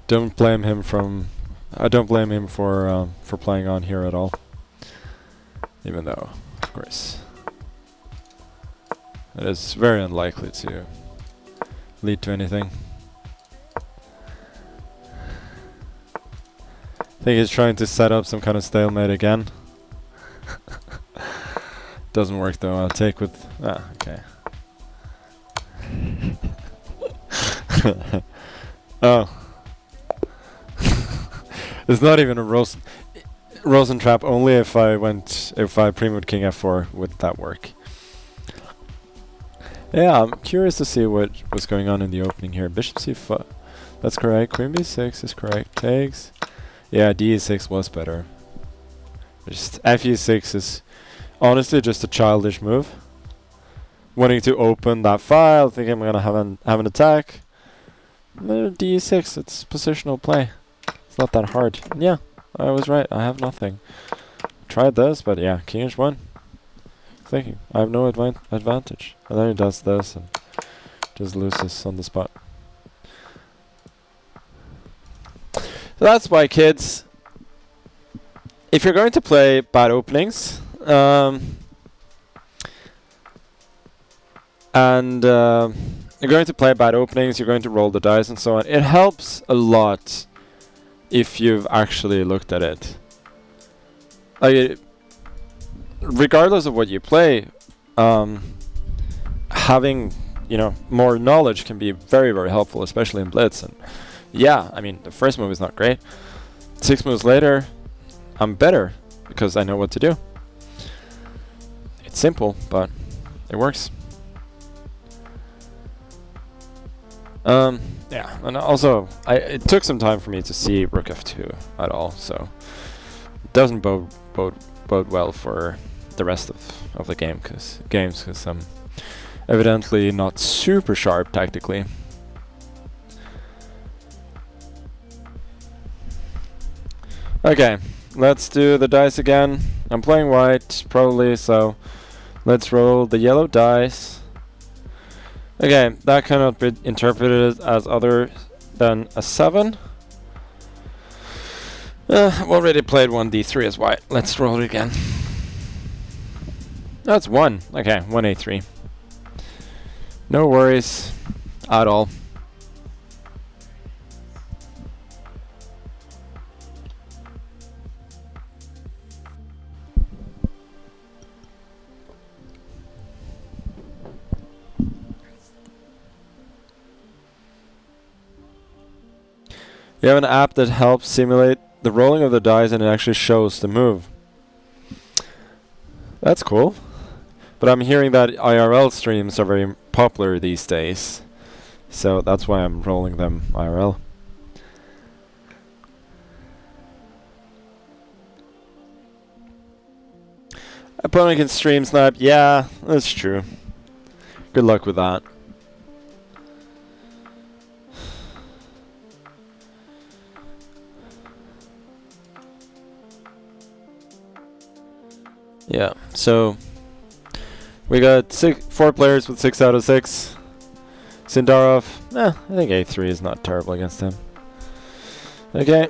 don't blame him I don't blame him for playing on here at all. Even though, of course, it is very unlikely to lead to anything. I think he's trying to set up some kind of stalemate again. Doesn't work though. I'll take with okay. Oh. It's not even a Rosen trap. Only if I premoed King F4 would that work. Yeah, I'm curious to see what was going on in the opening here. Bishop C5. That's correct. Queen B6 is correct. Takes. Yeah, D6 was better. Just FE6 is honestly just a childish move. Wanting to open that file, thinking I'm gonna have an attack. D6, it's positional play. It's not that hard. And yeah, I was right. I have nothing. Tried this, but yeah, King H1. thinking, I have no advantage. And then he does this and just loses on the spot. So that's why, kids, if you're going to play bad openings, you're going to play bad openings, you're going to roll the dice and so on, it helps a lot if you've actually looked at it. Like, regardless of what you play, having, more knowledge can be very, very helpful, especially in Blitz. And yeah, I mean, the first move is not great. 6 moves later, I'm better because I know what to do. It's simple, but it works. Yeah, and also, it took some time for me to see Rook F2 at all, so it doesn't bode well for the rest of the game, because I'm evidently not super sharp tactically. Okay, let's do the dice again. I'm playing white, probably, so let's roll the yellow dice. Okay, that cannot be interpreted as other than a 7. I've already played 1d3 as white. Let's roll it again. That's 1. Okay, 1a3. No worries at all. You have an app that helps simulate the rolling of the dice and it actually shows the move. That's cool. But I'm hearing that IRL streams are very popular these days. So that's why I'm rolling them IRL. Opponent can stream snipe. Yeah, that's true. Good luck with that. Yeah, so we got 4 players with 6 out of 6. Sindarov, I think A3 is not terrible against him. Okay.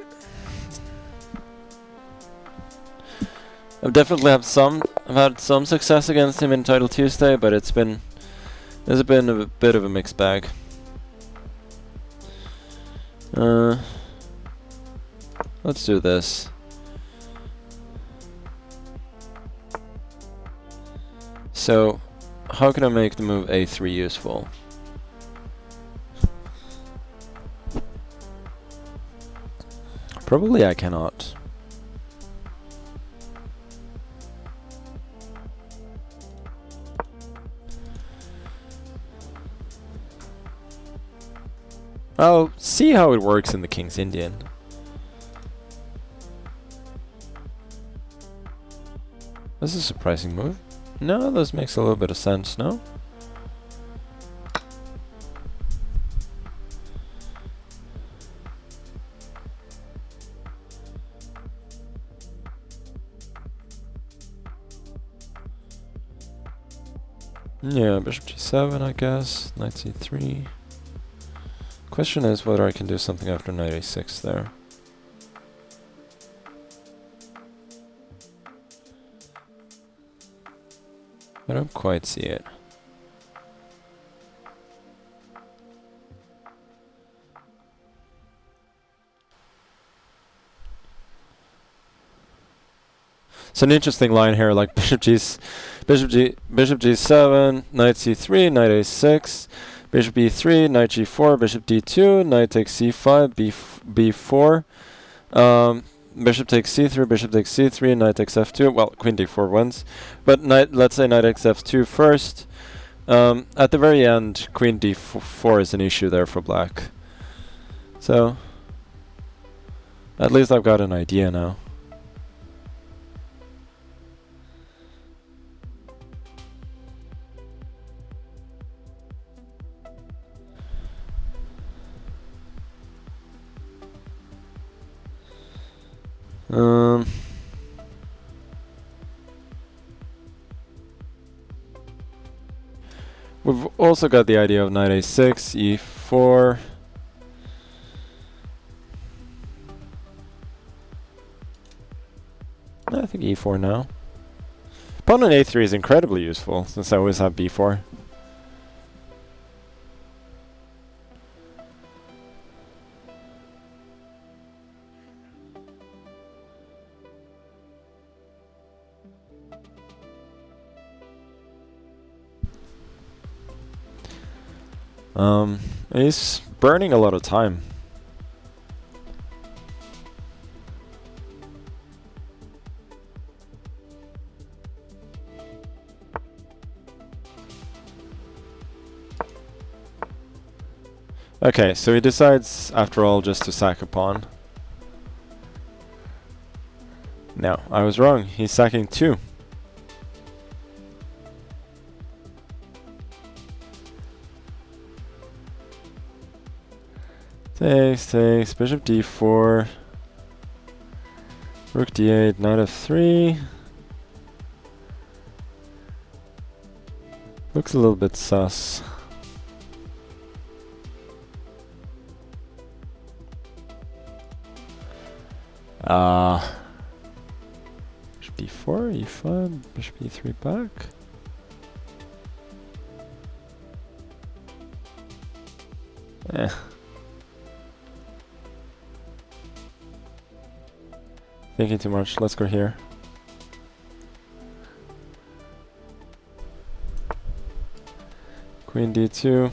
I've had some success against him in Title Tuesday, but there's been a bit of a mixed bag. Let's do this. So, how can I make the move A3 useful? Probably I cannot. I'll see how it works in the King's Indian. This is a surprising move. No, this makes a little bit of sense, no? Yeah, bishop g7, I guess. Knight c3. Question is whether I can do something after knight a6 there. I don't quite see it. It's an interesting line here, like bishop g7, knight c3, knight a6, bishop e3, knight g4, bishop d2, knight takes c5, b4. Bishop takes c3, bishop takes c3, knight takes f2. Well, queen d4 wins. But let's say knight takes f2 first. At the very end, queen d4 is an issue there for black. So, at least I've got an idea now. We've also got the idea of knight a6, e4. I think e4 now. Pawn on a3 is incredibly useful, since I always have b4. He's burning a lot of time. Okay, so he decides, after all, just to sack a pawn. No, I was wrong. He's sacking 2. Takes, bishop d4, rook d8, knight f3. Looks a little bit sus. Bishop d4, e5, bishop e3 back. Thinking too much. Let's go here. Queen d2.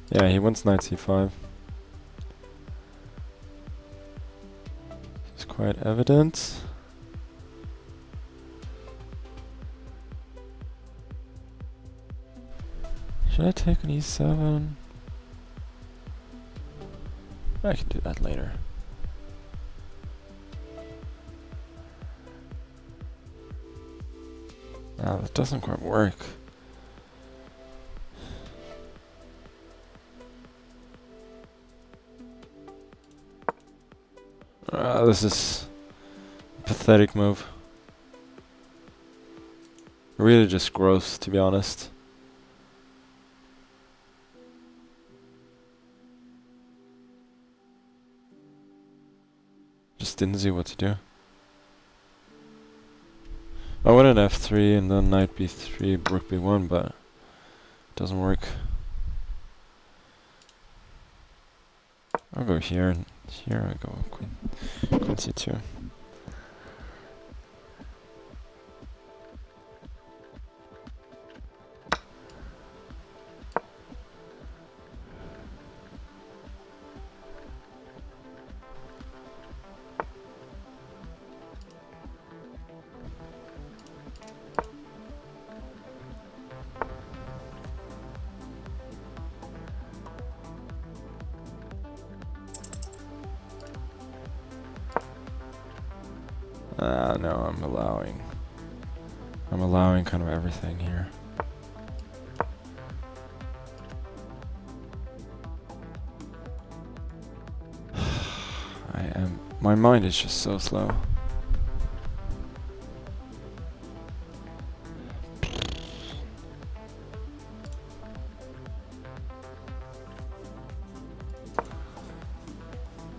Yeah, he wants knight c5. It's quite evident. Should I take an e7? I can do that later. Ah, that doesn't quite work. This is a pathetic move. Really just gross, to be honest. Just didn't see what to do. I wanted f3 and then knight b3, rook b1, but it doesn't work. I'll go here, and here I go queen c2. No, I'm allowing kind of everything here. My mind is just so slow.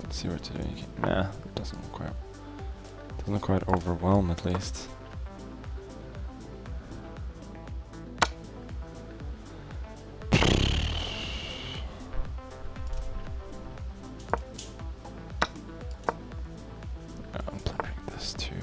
Let's see what to do. Nah, it doesn't quite overwhelm, at least. I'm plundering this too.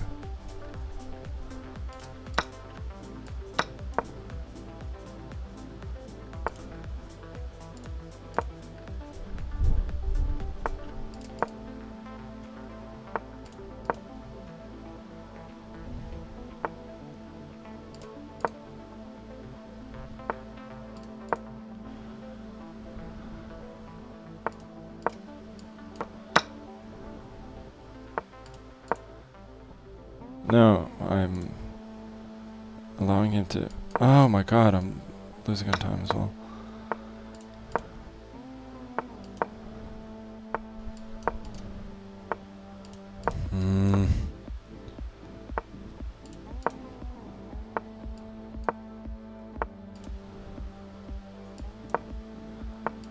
No, I'm allowing him to... Oh my god, I'm losing on time as well.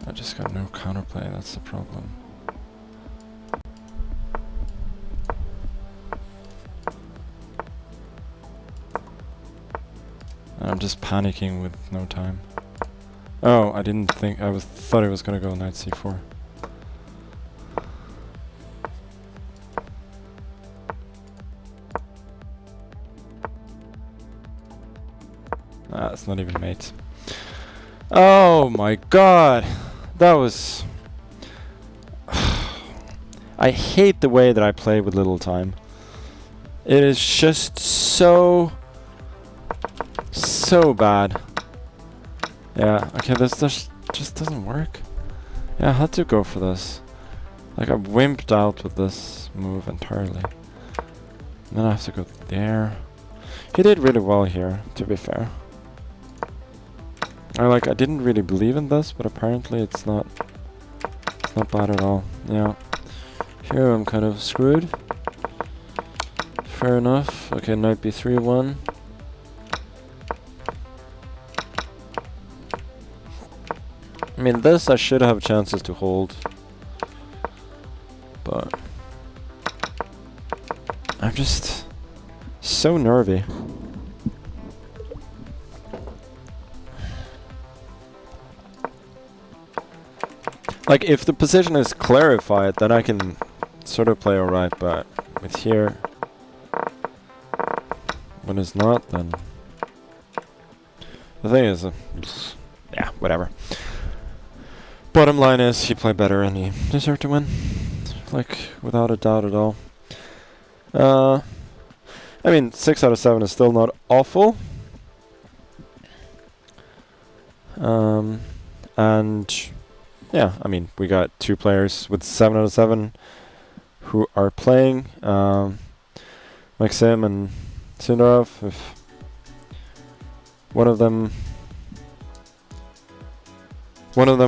I just got no counterplay, that's the problem. I'm just panicking with no time. Oh, I didn't think, thought I was gonna go knight c4. Ah, it's not even mate. Oh my god! That was... I hate the way that I play with little time. It is just so bad. Yeah, okay, this just doesn't work. Yeah, I had to go for this. Like, I wimped out with this move entirely. And then I have to go there. He did really well here, to be fair. I didn't really believe in this, but apparently it's not bad at all. Yeah. Here I'm kind of screwed. Fair enough. Okay, knight b3 1. I mean, this I should have chances to hold. But I'm just so nervy. Like, if the position is clarified, then I can sort of play alright, but with here, when it's not, then the thing is, yeah, whatever. Bottom line is, he played better and he deserved to win, like, without a doubt at all. I mean, 6 out of 7 is still not awful. And yeah, I mean, we got 2 players with 7 out of 7 who are playing. Maxim and Sindarov. If one of them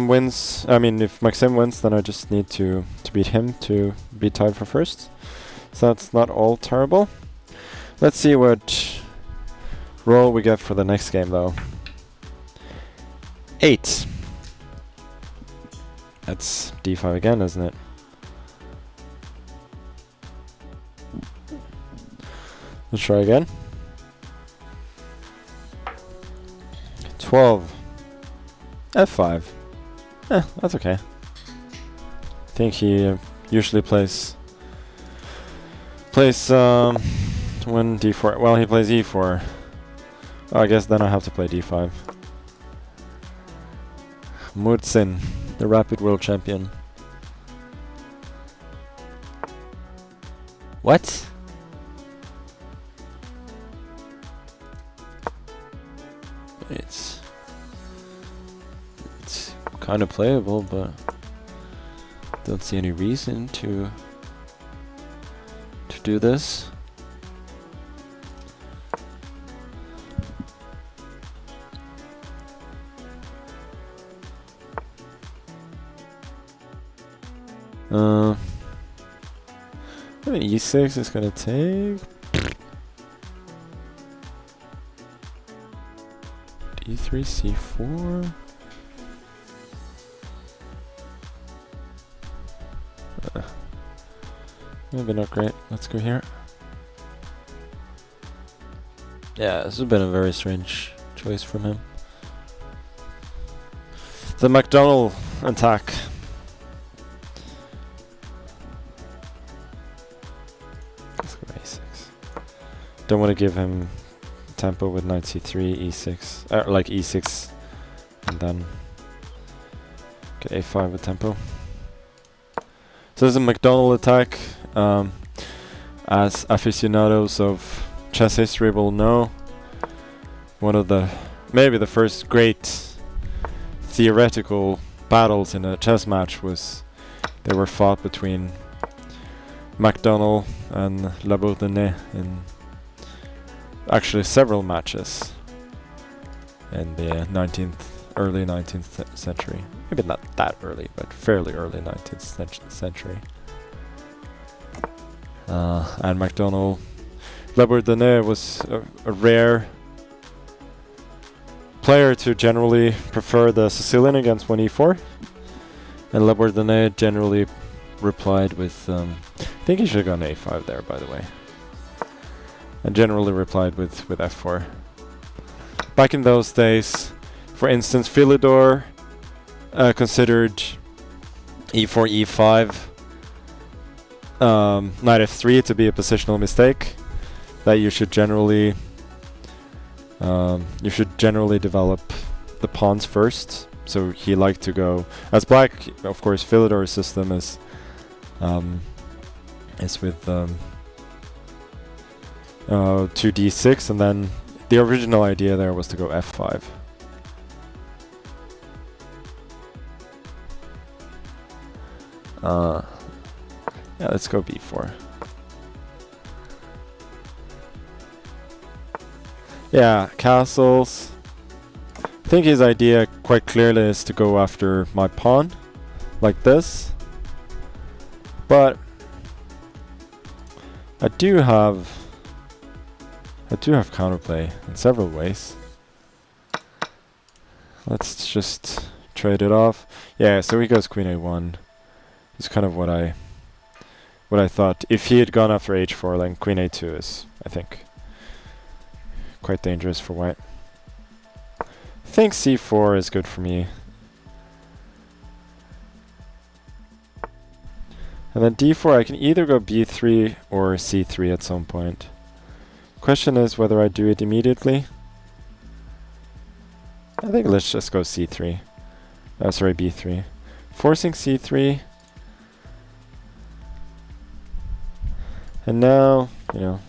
wins, I mean, if Maxim wins, then I just need to beat him to be tied for first. So that's not all terrible. Let's see what roll we get for the next game, though. 8. That's d5 again, isn't it? Let's try again. 12. f5. That's okay. I think he usually plays when d4. Well, he plays e4. Oh, I guess then I have to play d5. Murzin, the Rapid World Champion. What? It's kind of playable, but don't see any reason to do this. How many e6 is gonna take? d3, c4. Maybe not great. Let's go here. Yeah, this has been a very strange choice from him. The McDonald attack. Let's go a6. Don't want to give him tempo with knight c3, e6, like e6, and then get a5 with tempo. So this is a McDonald attack. As aficionados of chess history will know, one of the, maybe the first great theoretical battles in a chess match was, they were fought between MacDonald and Labordonnais in actually several matches in the early 19th century. Maybe not that early, but fairly early 19th century. and MacDonald. Labordonnais was a rare player to generally prefer the Sicilian against 1e4, and Labordonnais generally replied with I think he should have gone a5 there, by the way, and generally replied with f4. Back in those days, for instance, Volodar considered e4 e5 knight f3 to be a positional mistake, that you should generally develop the pawns first. So he liked to go as black. Of course, Volodar's system is with 2d6, and then the original idea there was to go f5. Yeah, let's go b4. Yeah, castles. I think his idea quite clearly is to go after my pawn, like this. But I do have counterplay in several ways. Let's just trade it off. Yeah, so he goes queen a1. It's kind of what I thought. If he had gone after h4, then queen a2 is, I think, quite dangerous for white. I think c4 is good for me. And then d4, I can either go b3 or c3 at some point. Question is whether I do it immediately. I think let's just go c3. Sorry, b3. Forcing c3. And now, you know,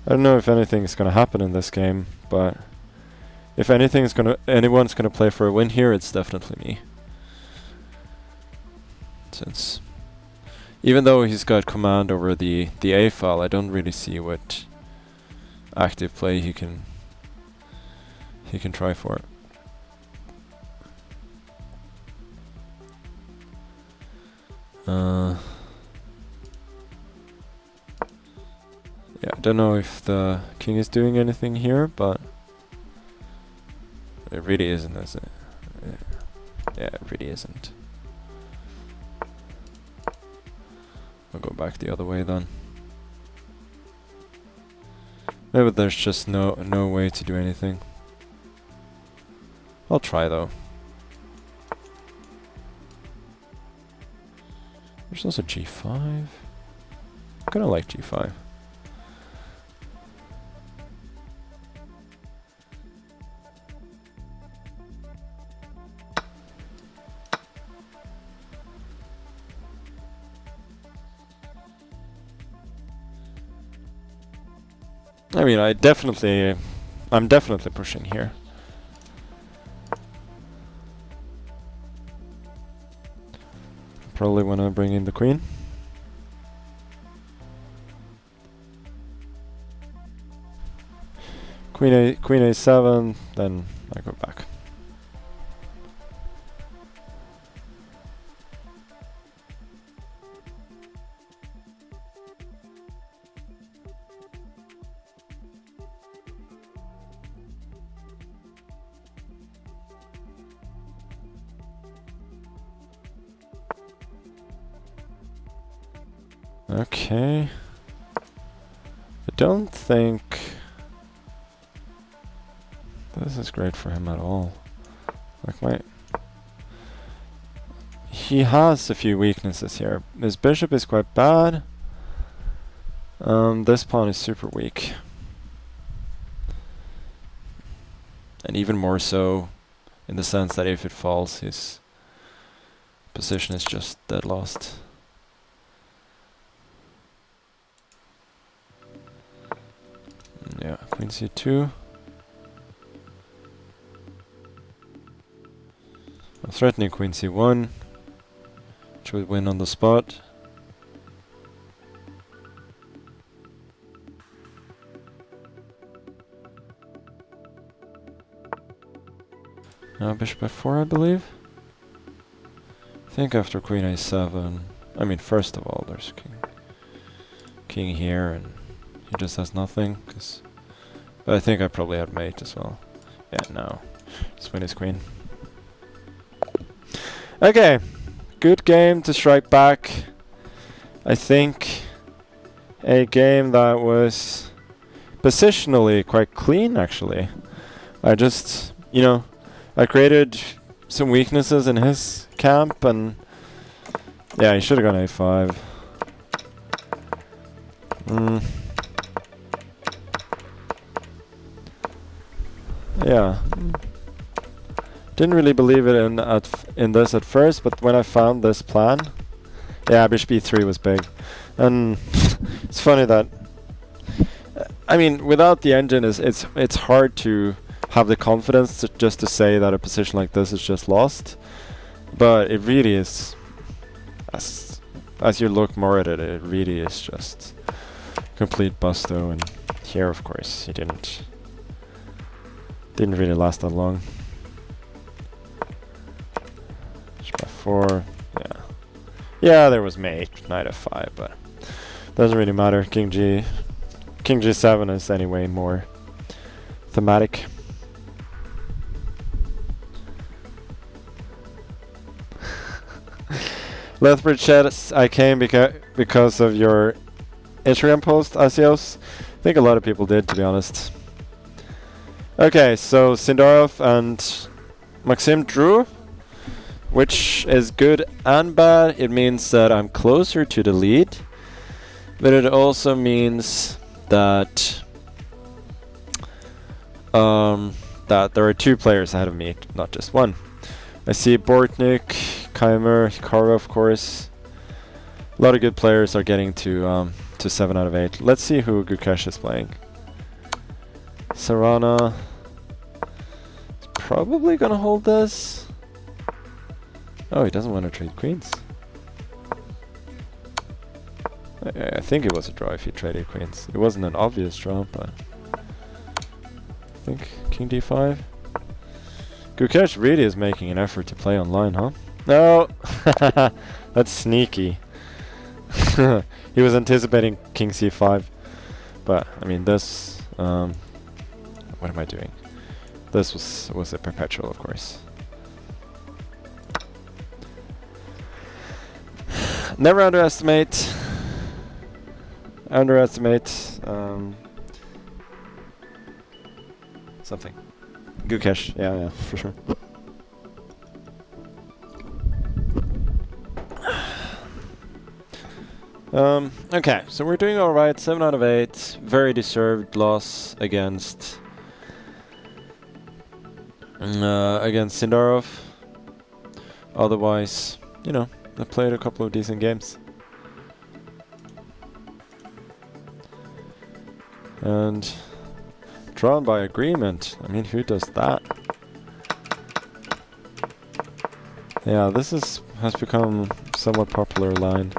I don't know if anything's gonna happen in this game, but if anyone's gonna play for a win here, it's definitely me. Since even though he's got command over the A file, I don't really see what active play he can try for. Yeah, I don't know if the king is doing anything here, but it really isn't, is it? Yeah, it really isn't. I'll go back the other way then. Maybe there's just no way to do anything. I'll try though. There's also g5. I'm gonna like g5. I mean, I'm definitely pushing here. Probably want to bring in the queen. Queen a7, then I go back. Okay. I don't think this is great for him at all. Like he has a few weaknesses here. His bishop is quite bad. This pawn is super weak. And even more so in the sense that if it falls, his position is just dead lost. Yeah, queen c2. I'm threatening queen c1, which would win on the spot. Now bishop f4, I believe. I think after queen a7. I mean, first of all, there's king. king here, and he just has nothing. But I think I probably had mate as well. Yeah, no. Just win his queen. Okay, good game to strike back. I think a game that was positionally quite clean, actually. I just, you know, I created some weaknesses in his camp, and yeah, he should have gone a5. Yeah. Didn't really believe it in this at first, but when I found this plan, yeah, bishop e3 was big. And it's funny that I mean, without the engine, it's hard to have the confidence just to say that a position like this is just lost. But it really is. As you look more at it, it really is just complete busto. And here, of course, he didn't really last that long. F4, yeah. Yeah, there was mate, knight f5, but doesn't really matter. King g7 is anyway more thematic. Lethbridge says I came because of your Instagram post, Asios. I think a lot of people did, to be honest. Okay, so Sindarov and Maxim drew, which is good and bad. It means that I'm closer to the lead, but it also means that that there are two players ahead of me, not just one. I see Bortnik, Keimer, Hikaru, of course. A lot of good players are getting to 7 out of 8. Let's see who Gukesh is playing. Sarana is probably gonna hold this. Oh, he doesn't want to trade queens. I think it was a draw if he traded queens. It wasn't an obvious draw, but I think king d5. Gukesh really is making an effort to play online, huh? No! That's sneaky. He was anticipating king c5. But, I mean, this... what am I doing? This was a perpetual, of course. Never underestimate something. Gukesh, yeah, for sure. Okay, so we're doing alright. 7 out of 8. Very deserved loss against Sindarov. Otherwise, you know, I played a couple of decent games. And drawn by agreement. I mean, who does that? Yeah, this has become somewhat popular line.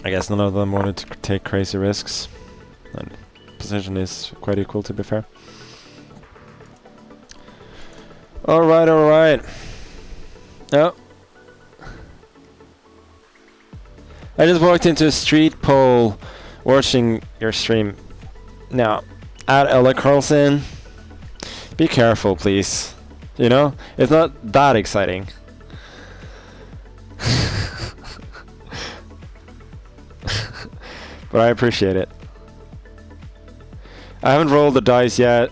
I guess none of them wanted to take crazy risks. And position is quite equal, to be fair. Alright. Oh. I just walked into a street pole watching your stream. Now, at Ella Carlsen, be careful, please. You know, it's not that exciting. But I appreciate it. I haven't rolled the dice yet.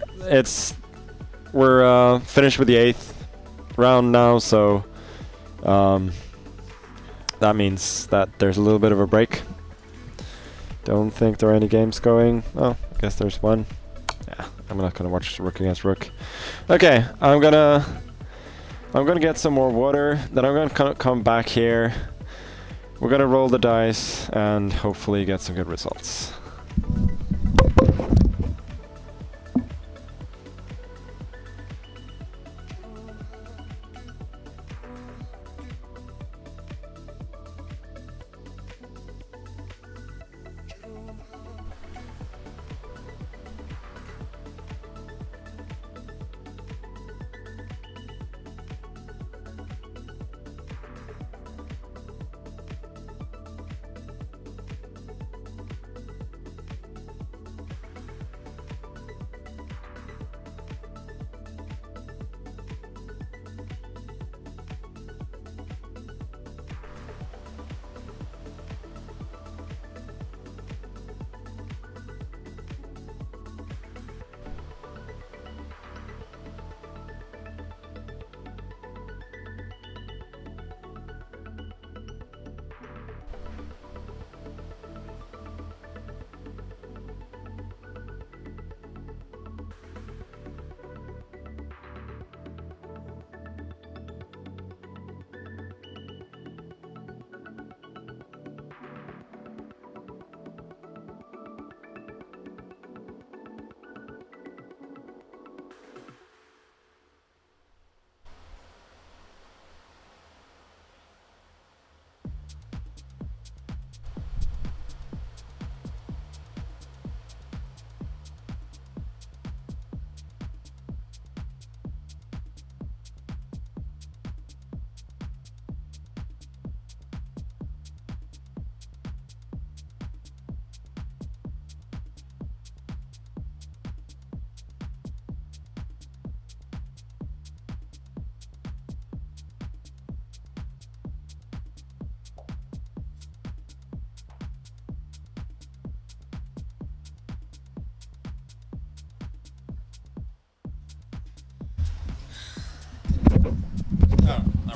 We're finished with the 8th round now, so that means that there's a little bit of a break. Don't think there are any games going. Oh, I guess there's one. Yeah, I'm not gonna watch Rook against Rook. Okay, I'm gonna get some more water. Then I'm gonna come back here. We're gonna roll the dice and hopefully get some good results.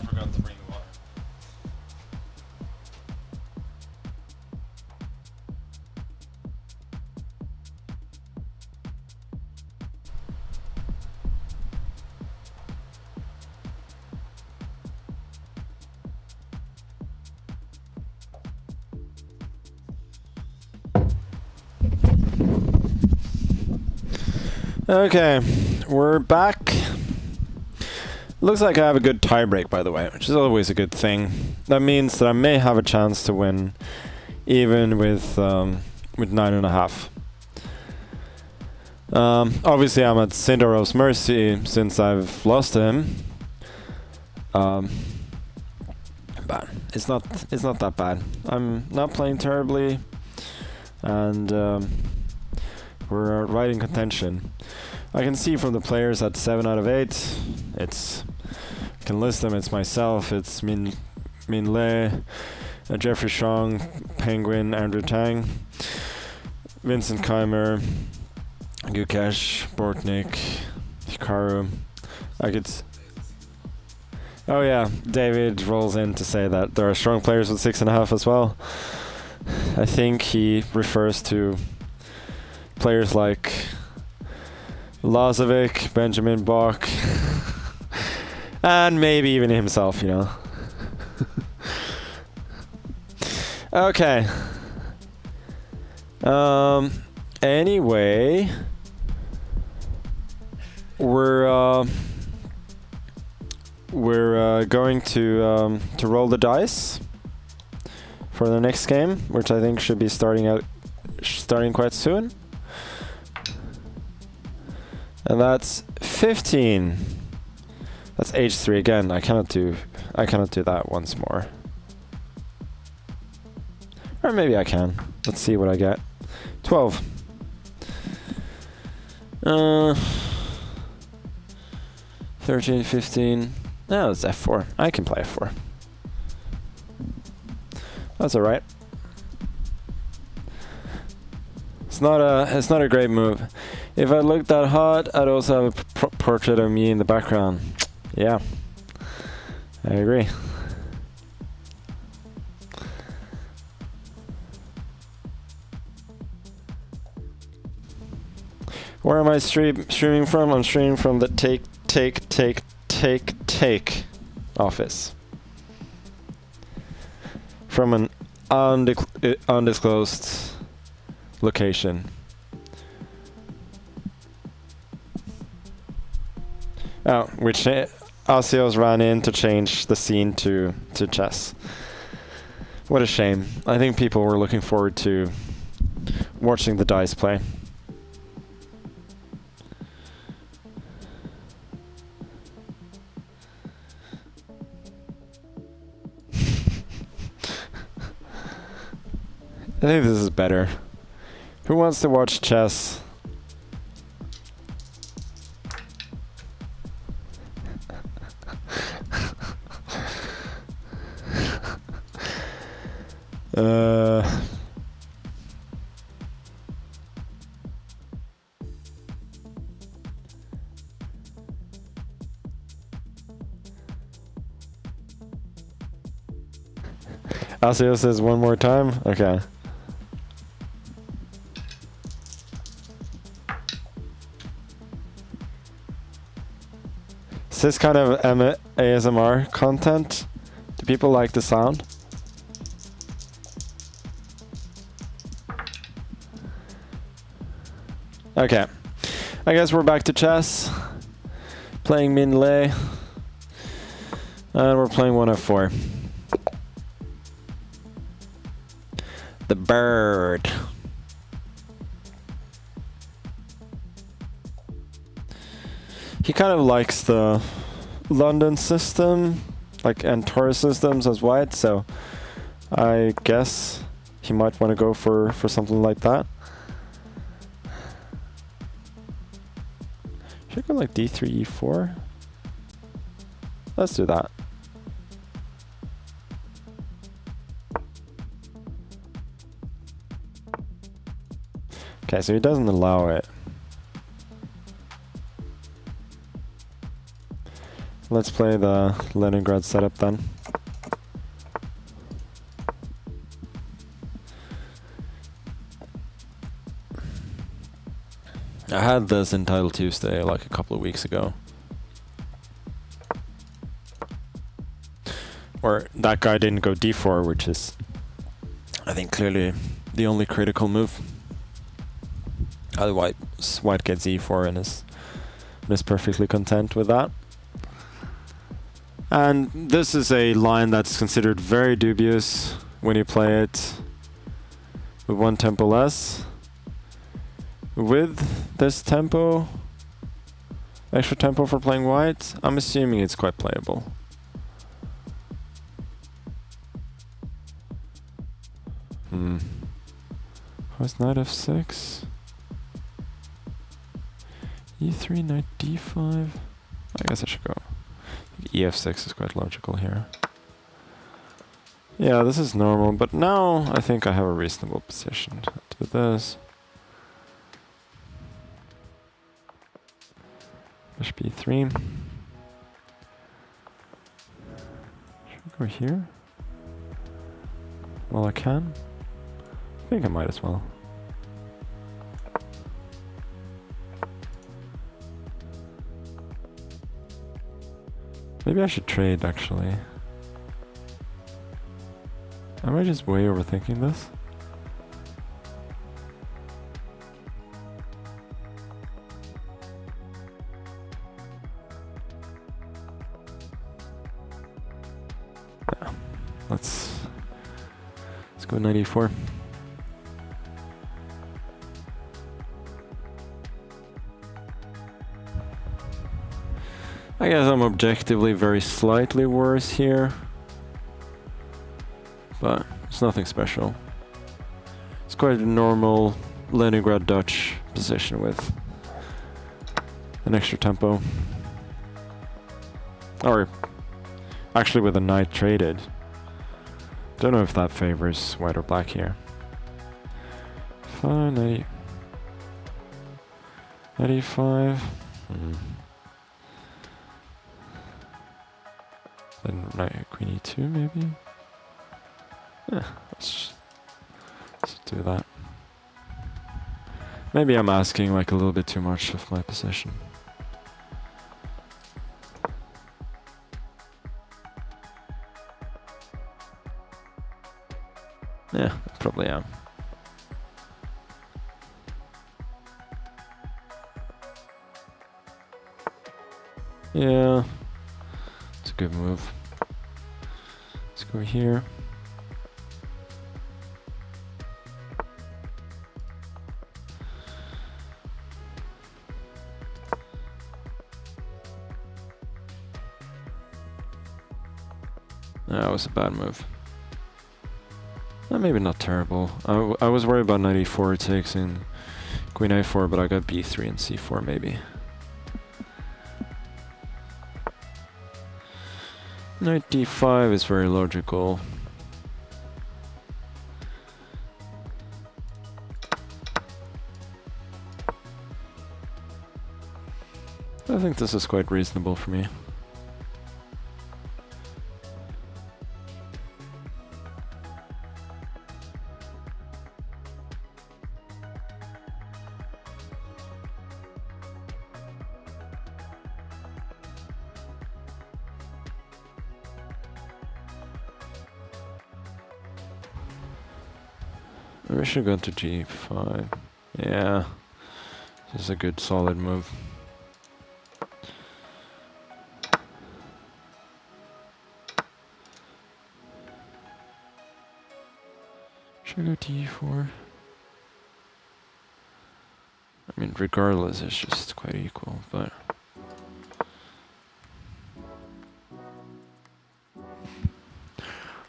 forgot to bring the water. Okay, we're back. Looks like I have a good tiebreak, by the way, which is always a good thing. That means that I may have a chance to win, even with 9.5. Obviously, I'm at Sindarov's mercy since I've lost to him. But it's not that bad. I'm not playing terribly, and we're right in contention. I can see from the players at 7 out of 8. I can list them. It's myself. It's Minh Le, Jeffrey Shong, Penguin, Andrew Tang, Vincent Keimer, Gukesh, Bortnik, Hikaru. Oh yeah, David rolls in to say that there are strong players with 6.5 as well. I think he refers to players like Lazovic, Benjamin Bok, and maybe even himself, you know. Okay. Anyway, we're going to roll the dice for the next game, which I think should be starting quite soon. And that's 15. That's H3 again. I cannot do that once more. Or maybe I can. Let's see what I get. 12. 13, 15. No, it's F4. I can play F4. That's alright. It's not a great move. If I looked that hot, I'd also have a portrait of me in the background. Yeah, I agree. Where am I streaming from? I'm streaming from the take office. From an undisclosed location. Oh, which Asios ran in to change the scene to chess. What a shame. I think people were looking forward to watching the dice play. I think this is better. Who wants to watch chess? Asio says one more time? Okay. Is this kind of ASMR content? Do people like the sound? Okay. I guess we're back to chess. Playing Minh Le. And we're playing 1F4. The bird. He kind of likes the London system, like, and Taurus systems as white, so I guess he might want to go for something like that. Should I go like D3, E4? Let's do that. Okay, so he doesn't allow it. let's play the Leningrad setup then. I had this in Title Tuesday like a couple of weeks ago. Where that guy didn't go d4, which is, I think, clearly the only critical move. Otherwise, white gets e4 and is perfectly content with that. And this is a line that's considered very dubious when you play it with one tempo less. With this tempo, extra tempo for playing white, I'm assuming it's quite playable. How's knight f6? e3, knight d5. I guess I should go. ef6 is quite logical here. Yeah, this is normal, but now I think I have a reasonable position to do this. Bishop e3. Should I go here? Well, I can. I think I might as well. Maybe I should trade, actually. Am I just way overthinking this? Yeah. Let's go 94. I guess I'm objectively very slightly worse here, but it's nothing special. It's quite a normal Leningrad Dutch position with an extra tempo. Or actually with a knight traded. Don't know if that favors white or black here. Fine, 90, 95. Then knight queen e2 maybe? Yeah, let's do that. Maybe I'm asking like a little bit too much of my position. Yeah, I probably am. Yeah, it's a good move. Let's go here. That was a bad move. Maybe not terrible. I was worried about knight e4 takes in queen a4, but I got b3 and c4 maybe. Knight d5 is very logical. I think this is quite reasonable for me. We should go to g5. Yeah, this is a good solid move. Should I go d4? I mean, regardless, it's just quite equal, but...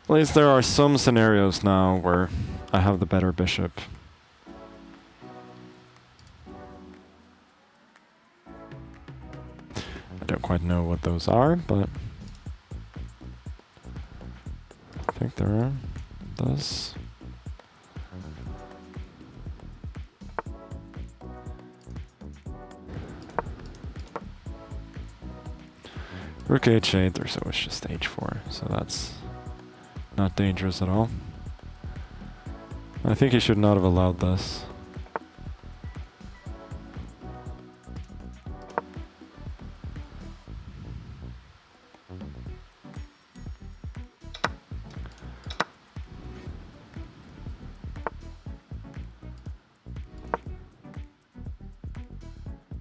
At least there are some scenarios now where I have the better bishop. I don't quite know what those are, but I think there are. Those. Rook h8, there's always just h4, so that's not dangerous at all. I think he should not have allowed this.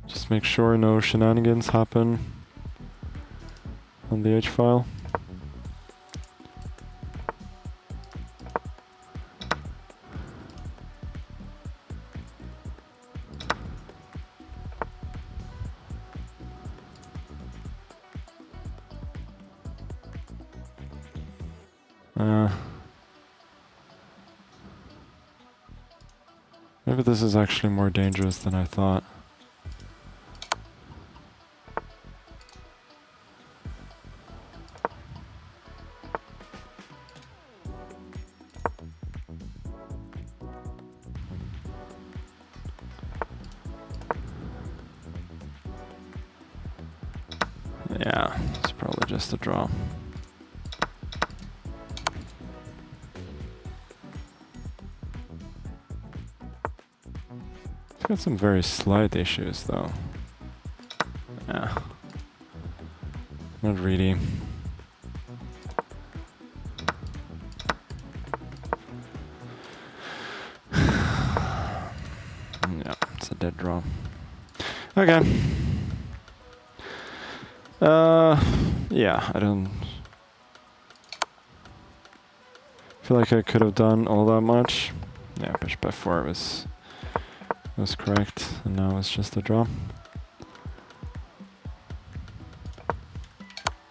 Just make sure no shenanigans happen on the h-file. Maybe this is actually more dangerous than I thought. Yeah, it's probably just a draw. It's got some very slight issues though. Yeah. Not really. Yeah, it's a dead draw. Okay. Yeah, I don't feel like I could have done all that much. Yeah, bishop f4 was correct, and now it's just a draw.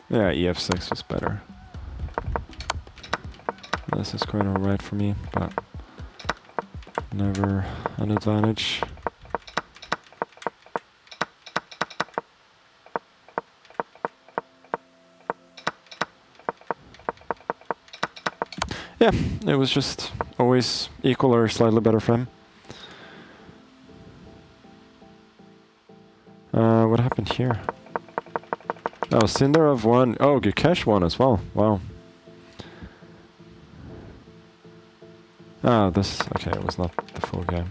Yeah, ef6 was better. This is quite alright for me, but never an advantage. Yeah, it was just always equal or slightly better for him. What happened here? Oh, Sindarov won. Oh, Gukesh won as well. Wow. Ah, this... Okay, it was not the full game.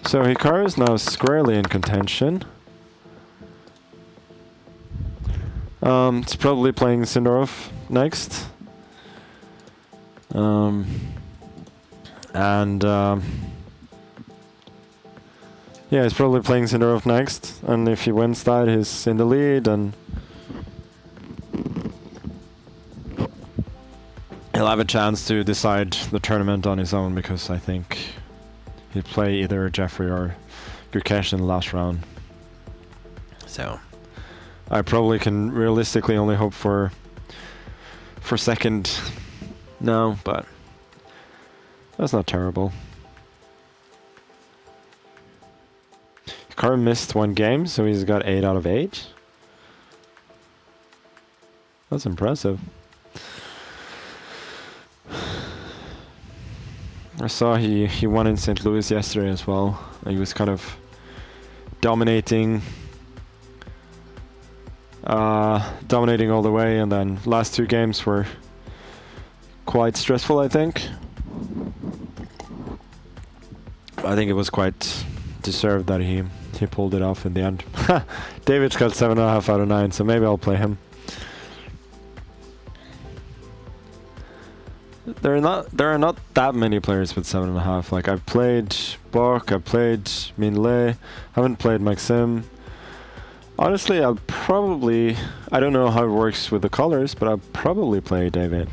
So Hikaru is now squarely in contention. It's probably playing Sindarov next. Yeah, he's probably playing Sindarov next, and if he wins that, he's in the lead, and he'll have a chance to decide the tournament on his own, because I think he'd play either Jeffrey or Gukesh in the last round. So I probably can realistically only hope for second now, but that's not terrible. Hikaru missed one game, so he's got 8 out of 8. That's impressive. I saw he won in St. Louis yesterday as well. He was kind of dominating all the way, and then last 2 games were quite stressful, I think. I think it was quite deserved that he pulled it off in the end. David's got 7.5 out of 9, so maybe I'll play him. There are not that many players with 7.5. Like, I've played Bok, I've played Minh, haven't played Maxim. Honestly, I'll probably... I don't know how it works with the colors, but I'll probably play David.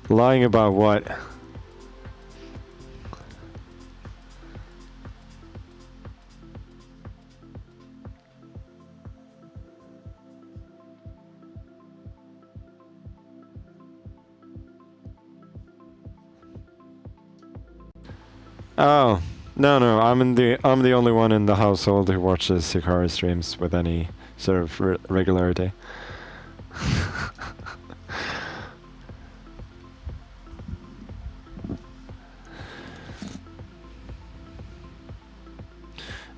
Lying about what? Oh, No, no, I'm the only one in the household who watches Hikaru streams with any sort of regularity.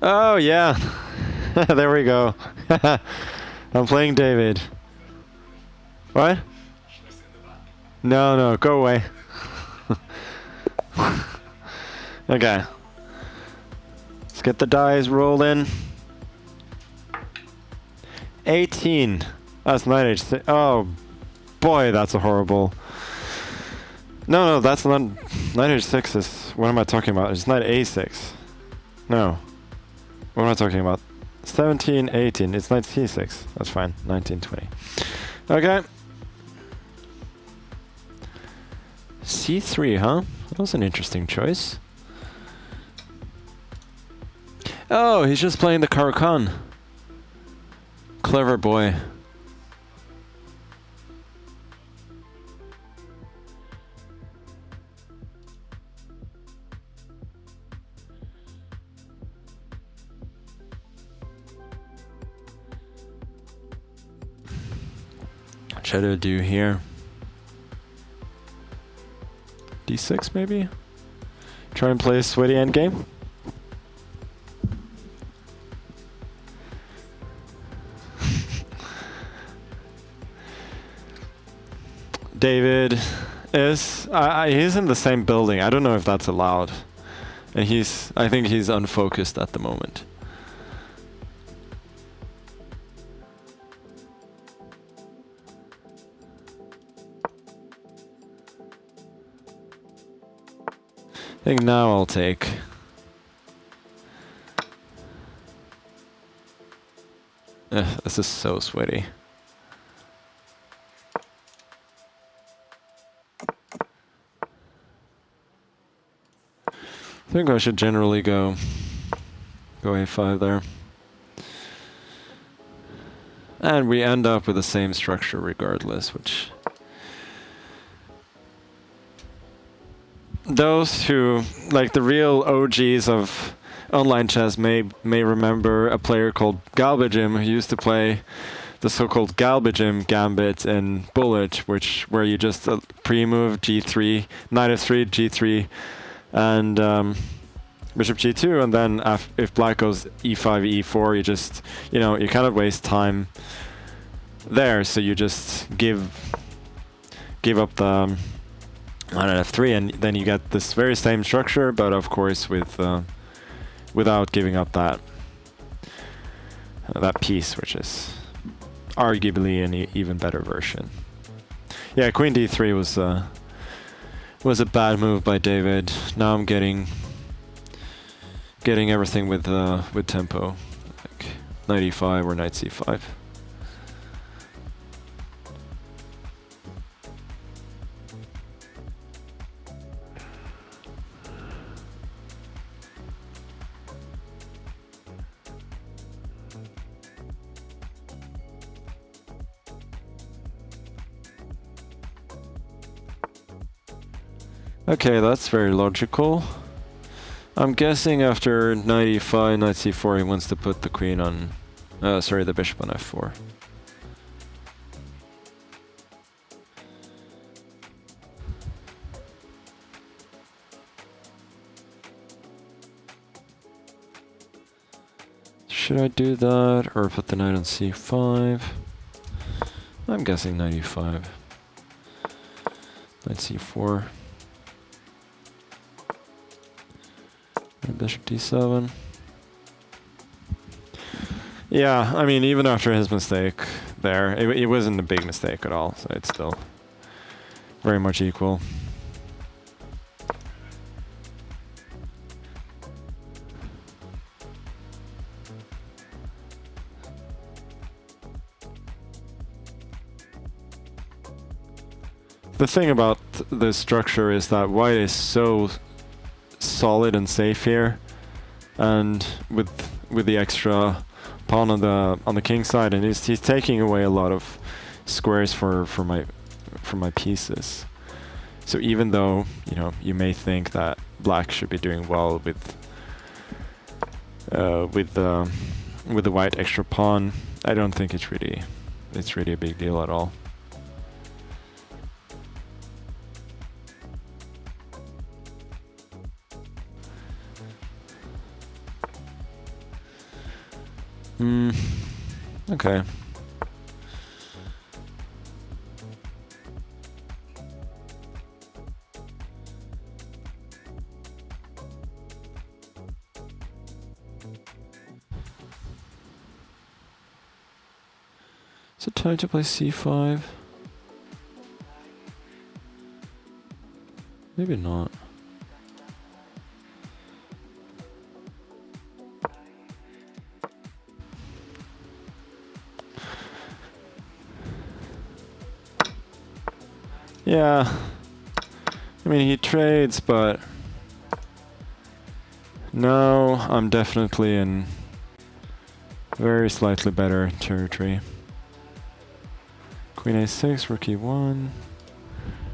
Oh yeah, there we go. I'm playing David. What? No, no, go away. Okay. Let's get the dice rolled in. 18. That's 9h6. Oh boy, that's a horrible. No, no, that's not 9h6. Is what am I talking about? It's not A6. No. What am I talking about? 17, 18. It's knight C6. That's fine. 19, 20. Okay. C3, huh? That was an interesting choice. Oh, he's just playing the Caro-Kann. Clever boy. What should I do here? D6 maybe? Try and play a sweaty endgame? David is he's in the same building. I don't know if that's allowed. And I think he's unfocused at the moment. I think now I'll take. This is so sweaty. I think I should generally go A5 there. And we end up with the same structure regardless, which those who, like the real OGs of online chess, may remember a player called Galbajim who used to play the so-called Galbajim gambit in Bullet, where you just pre-move G3, knight f3, G3, and bishop G2, and then if black goes E5, E4, you just, you kind of waste time there, so you just give up the knight at f3, and then you get this very same structure, but of course without giving up that piece, which is arguably an even better version. Yeah, queen d3 was a bad move by David. Now I'm getting everything with tempo, like knight e5 or knight c5. Okay, that's very logical. I'm guessing after knight e5, knight c4, he wants to put the queen on, the bishop on f4. Should I do that or put the knight on c5? I'm guessing knight e5, knight c4. Bishop d7. Yeah, I mean, even after his mistake there, it wasn't a big mistake at all, so it's still very much equal. The thing about this structure is that white is so solid and safe here, and with the extra pawn on the king side, and he's taking away a lot of squares for my pieces. So even though you may think that black should be doing well with with the white extra pawn. I don't think it's really a big deal at all. Okay. Is it time to play c5? Maybe not. Yeah. I mean, he trades, but no, I'm definitely in very slightly better territory. Queen a6, rook e1.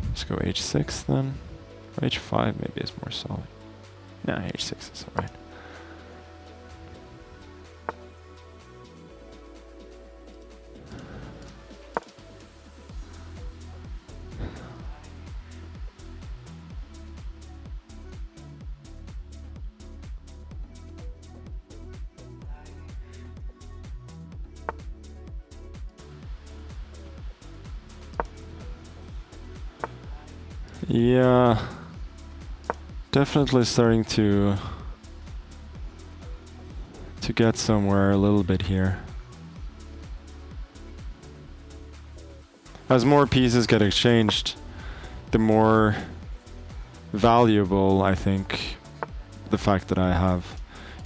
Let's go h6 then. Or h5 maybe is more solid. Nah, h6 is alright. Yeah, definitely starting to get somewhere a little bit here. As more pieces get exchanged, the more valuable I think the fact that I have.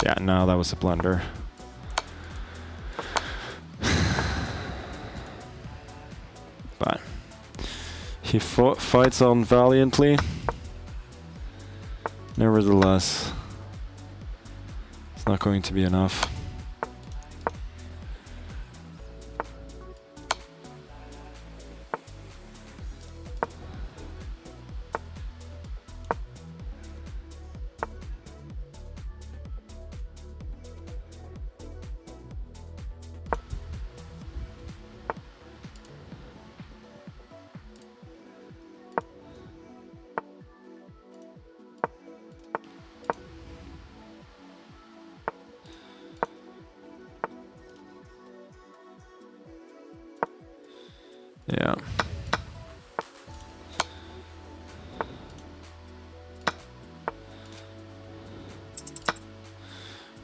Yeah, no, that was a blunder. But he fights on valiantly. Nevertheless, it's not going to be enough. Yeah.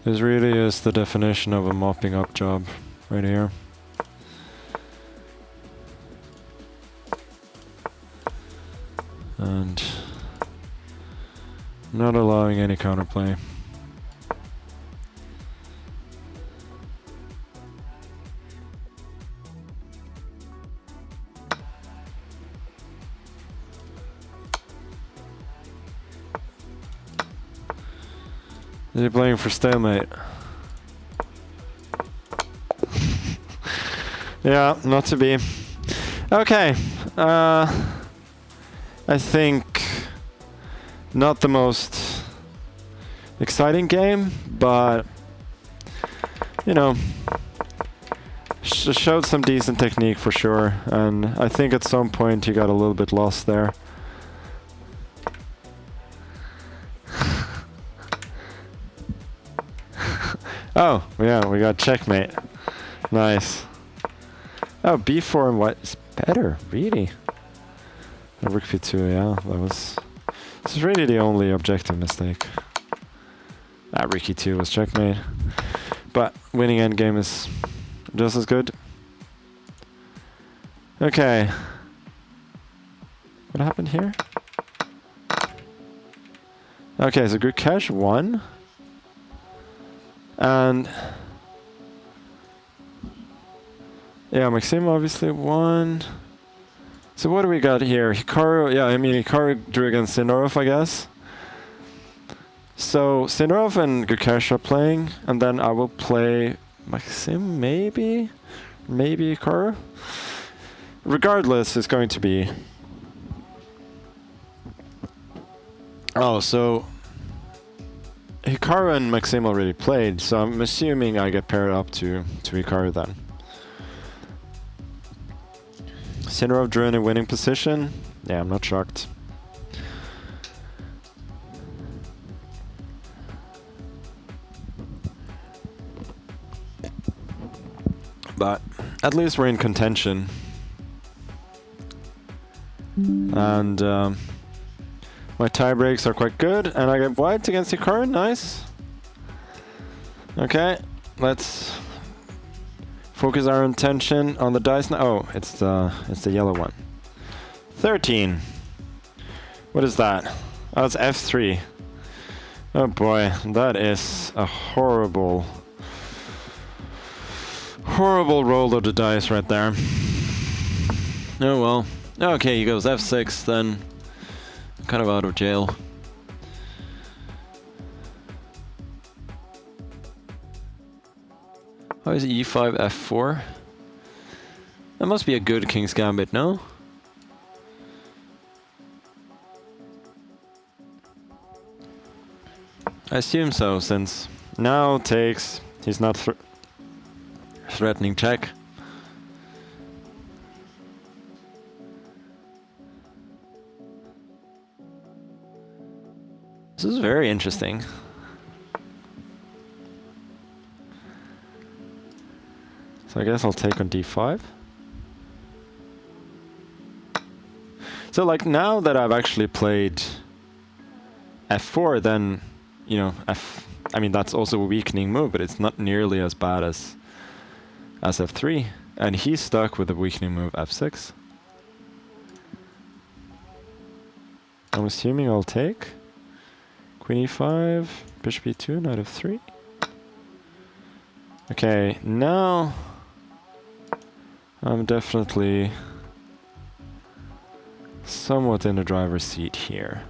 This really is the definition of a mopping up job right here. And not allowing any counterplay. Is he playing for stalemate? Yeah, not to be. Okay. I think not the most exciting game, but you know, showed some decent technique for sure, and I think at some point he got a little bit lost there. Oh, yeah, we got checkmate. Nice. Oh, b4 and white is better, really. Oh, rook b2, yeah, this is really the only objective mistake. Rook e2 was checkmate. But winning endgame is just as good. Okay. What happened here? Okay, so Gukesh won. And yeah, Maxim obviously won. So what do we got here? Hikaru, yeah, I mean Hikaru drew against Sindarov, I guess. So Sindarov and Gukesh are playing, and then I will play Maxim, maybe Hikaru. Regardless, it's going to be. Oh, so Hikaru and Maxim already played, so I'm assuming I get paired up to Hikaru then. Sindarov drew in a winning position. Yeah, I'm not shocked. But at least we're in contention. And my tie breaks are quite good, and I get white against Hikaru. Nice. Okay, let's focus our attention on the dice now. Oh, it's the yellow one. 13. What is that? Oh, it's F3. Oh boy, that is a horrible roll of the dice right there. Oh well. Okay, he goes F6 then. Kind of out of jail. How is E5 F4? That must be a good King's Gambit, no? I assume so, since now takes. He's not threatening check. This is very interesting. So I guess I'll take on D5. So like now that I've actually played F4, then, you know, I mean that's also a weakening move, but it's not nearly as bad as F3. And he's stuck with the weakening move F6. I'm assuming I'll take Queen E5, Bishop E2, Knight F3. Okay, now I'm definitely somewhat in the driver's seat here.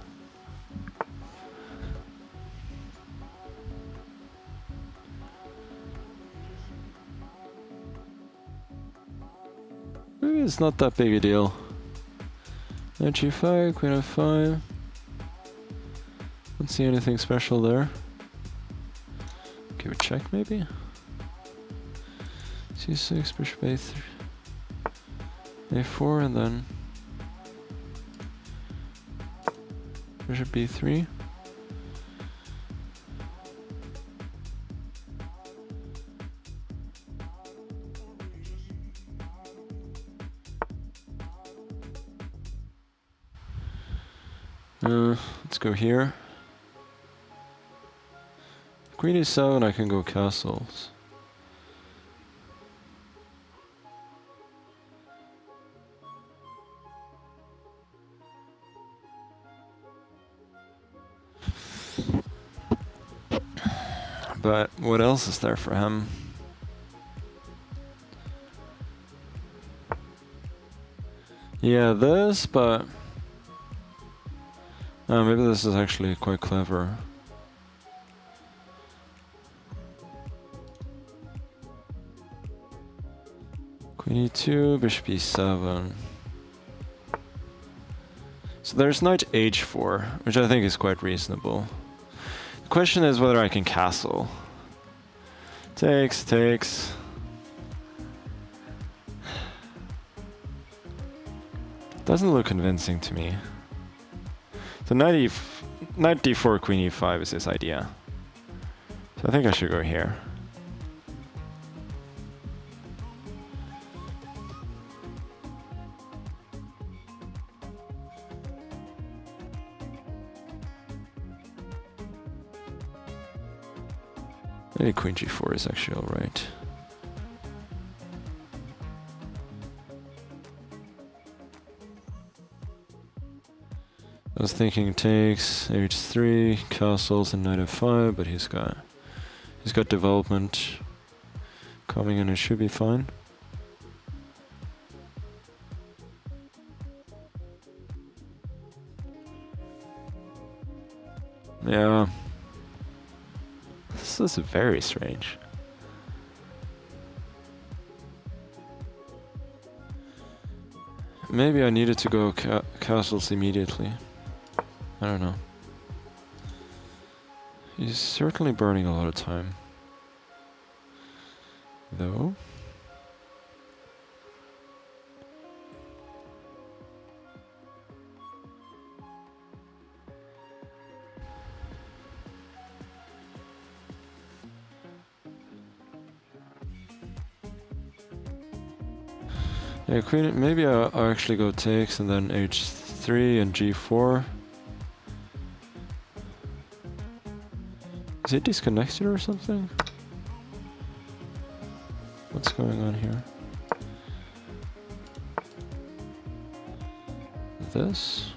Maybe it's not that big a deal. Knight G5, Queen F5. Don't see anything special there. Give a check maybe? C6, Bishop A3. A4 and then Bishop B3. Let's go here. Queen E7, I can go castles. But what else is there for him? Yeah, this, but maybe this is actually quite clever. Queen E2, Bishop E7. So there's Knight H4, which I think is quite reasonable. The question is whether I can castle. Takes. Doesn't look convincing to me. So Knight D4, Queen E5 is his idea. So I think I should go here. Maybe Queen G4 is actually alright. I was thinking takes H3, castles, and Knight F5, but he's got development coming in. It should be fine. Yeah. This is very strange. Maybe I needed to go castles immediately. I don't know. He's certainly burning a lot of time. Though. Yeah, queen. Maybe I'll actually go takes and then h3 and g4. Is he disconnected or something? What's going on here? This?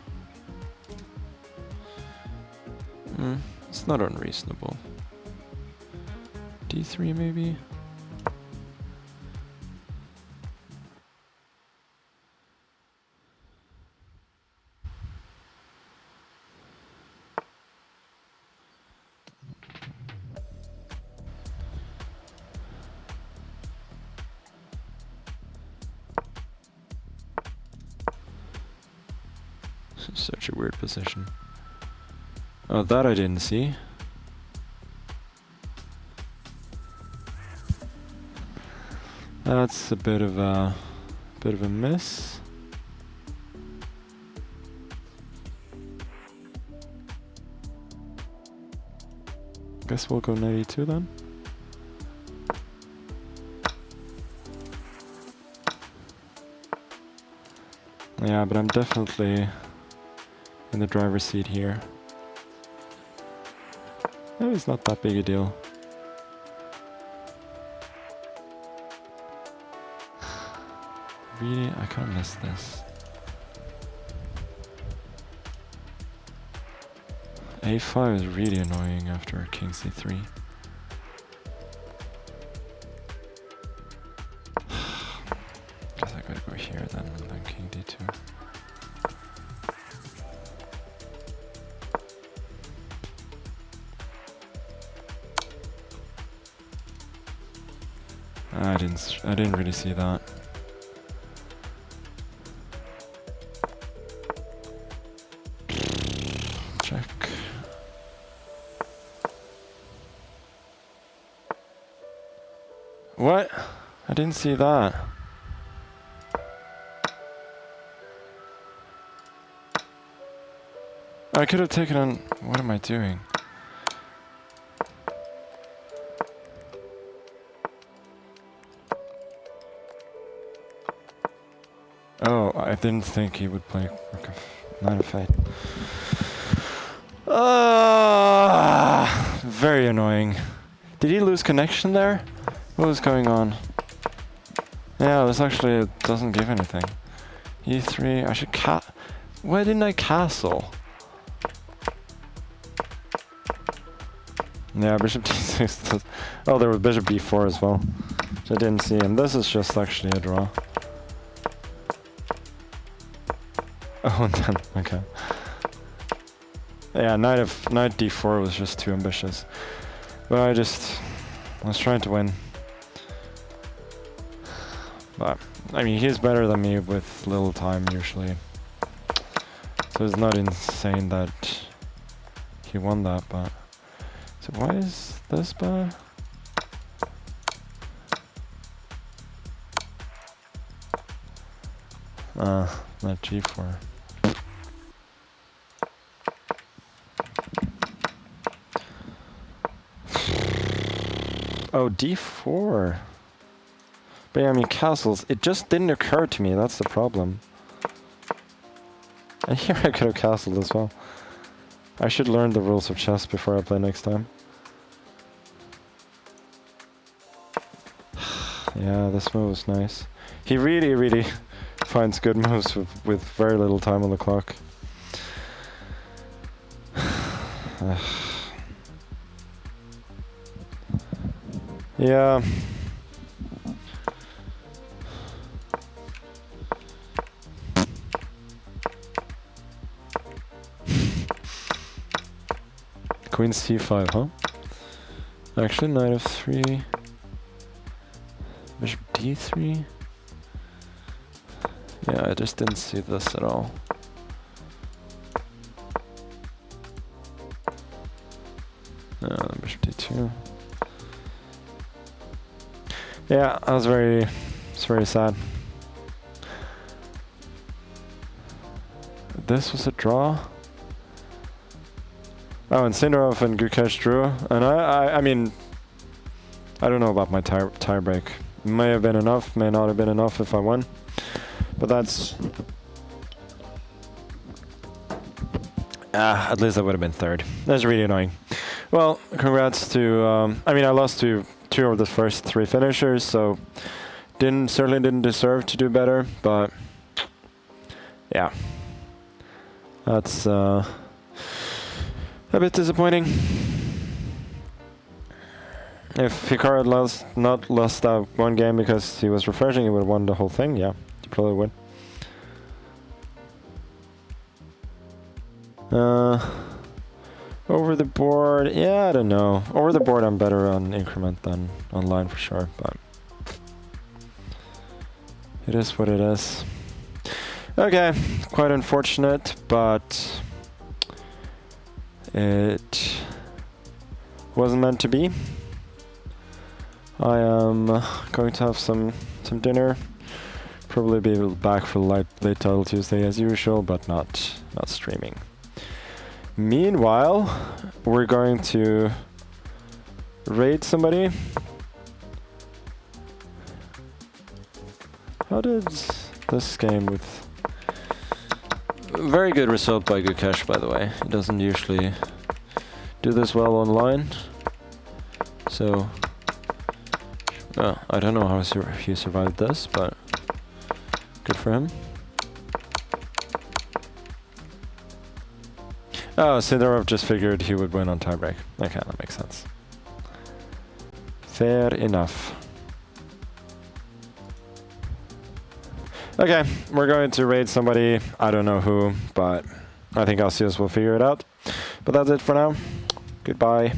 It's not unreasonable. d3 maybe? Such a weird position. Oh, that I didn't see. That's a bit of a miss. Guess we'll go 92 then. Yeah, but I'm definitely in the driver's seat here. Maybe it's not that big a deal. Really, I can't miss this. A5 is really annoying after king c3. Guess I gotta go here then, and then king d2. I didn't really see that. Check. What? I didn't see that. I could have taken on... What am I doing? Oh, I didn't think he would play rook of 9 of 8. Very annoying. Did he lose connection there? What was going on? Yeah, this actually doesn't give anything. E3, I should why didn't I castle? Yeah, bishop d6 oh, there was bishop b4 as well, which I didn't see, and this is just actually a draw. Oh, and then, okay. Yeah, knight d4 was just too ambitious. But I was trying to win. But, I mean, he's better than me with little time, usually. So it's not insane that he won that, but... So why is this bad? Not g4. Oh, d4. But yeah, I mean, castles, it just didn't occur to me, that's the problem. And here I could have castled as well. I should learn the rules of chess before I play next time. Yeah, this move was nice. He really, really finds good moves with very little time on the clock. Yeah. Queen c5, huh? Actually, knight f3. Bishop d3. Yeah, I just didn't see this at all. Bishop d2. Yeah, I was it's very sad. This was a draw. Oh, and Sindarov and Gukesh drew. And I mean, I don't know about my tie break. May have been enough, may not have been enough if I won. But that's... at least I would have been third. That's really annoying. Well, congrats to... I mean, I lost to 2 of the first 3 finishers, so certainly didn't deserve to do better, but yeah. That's a bit disappointing. If Hikaru had not lost that one game because he was refreshing, he would have won the whole thing. Yeah, he probably would. Over the board, yeah, I don't know. Over the board, I'm better on increment than online for sure, but it is what it is. Okay, quite unfortunate, but it wasn't meant to be. I am going to have some dinner. Probably be back for late title Tuesday as usual, but not streaming. Meanwhile, we're going to raid somebody. How did this game with... Very good result by Gukesh, by the way. He doesn't usually do this well online. So, I don't know how he survived this, but good for him. Oh, Sindarov just figured he would win on tiebreak. Okay, that makes sense. Fair enough. Okay, we're going to raid somebody. I don't know who, but I think Asios will figure it out. But that's it for now. Goodbye.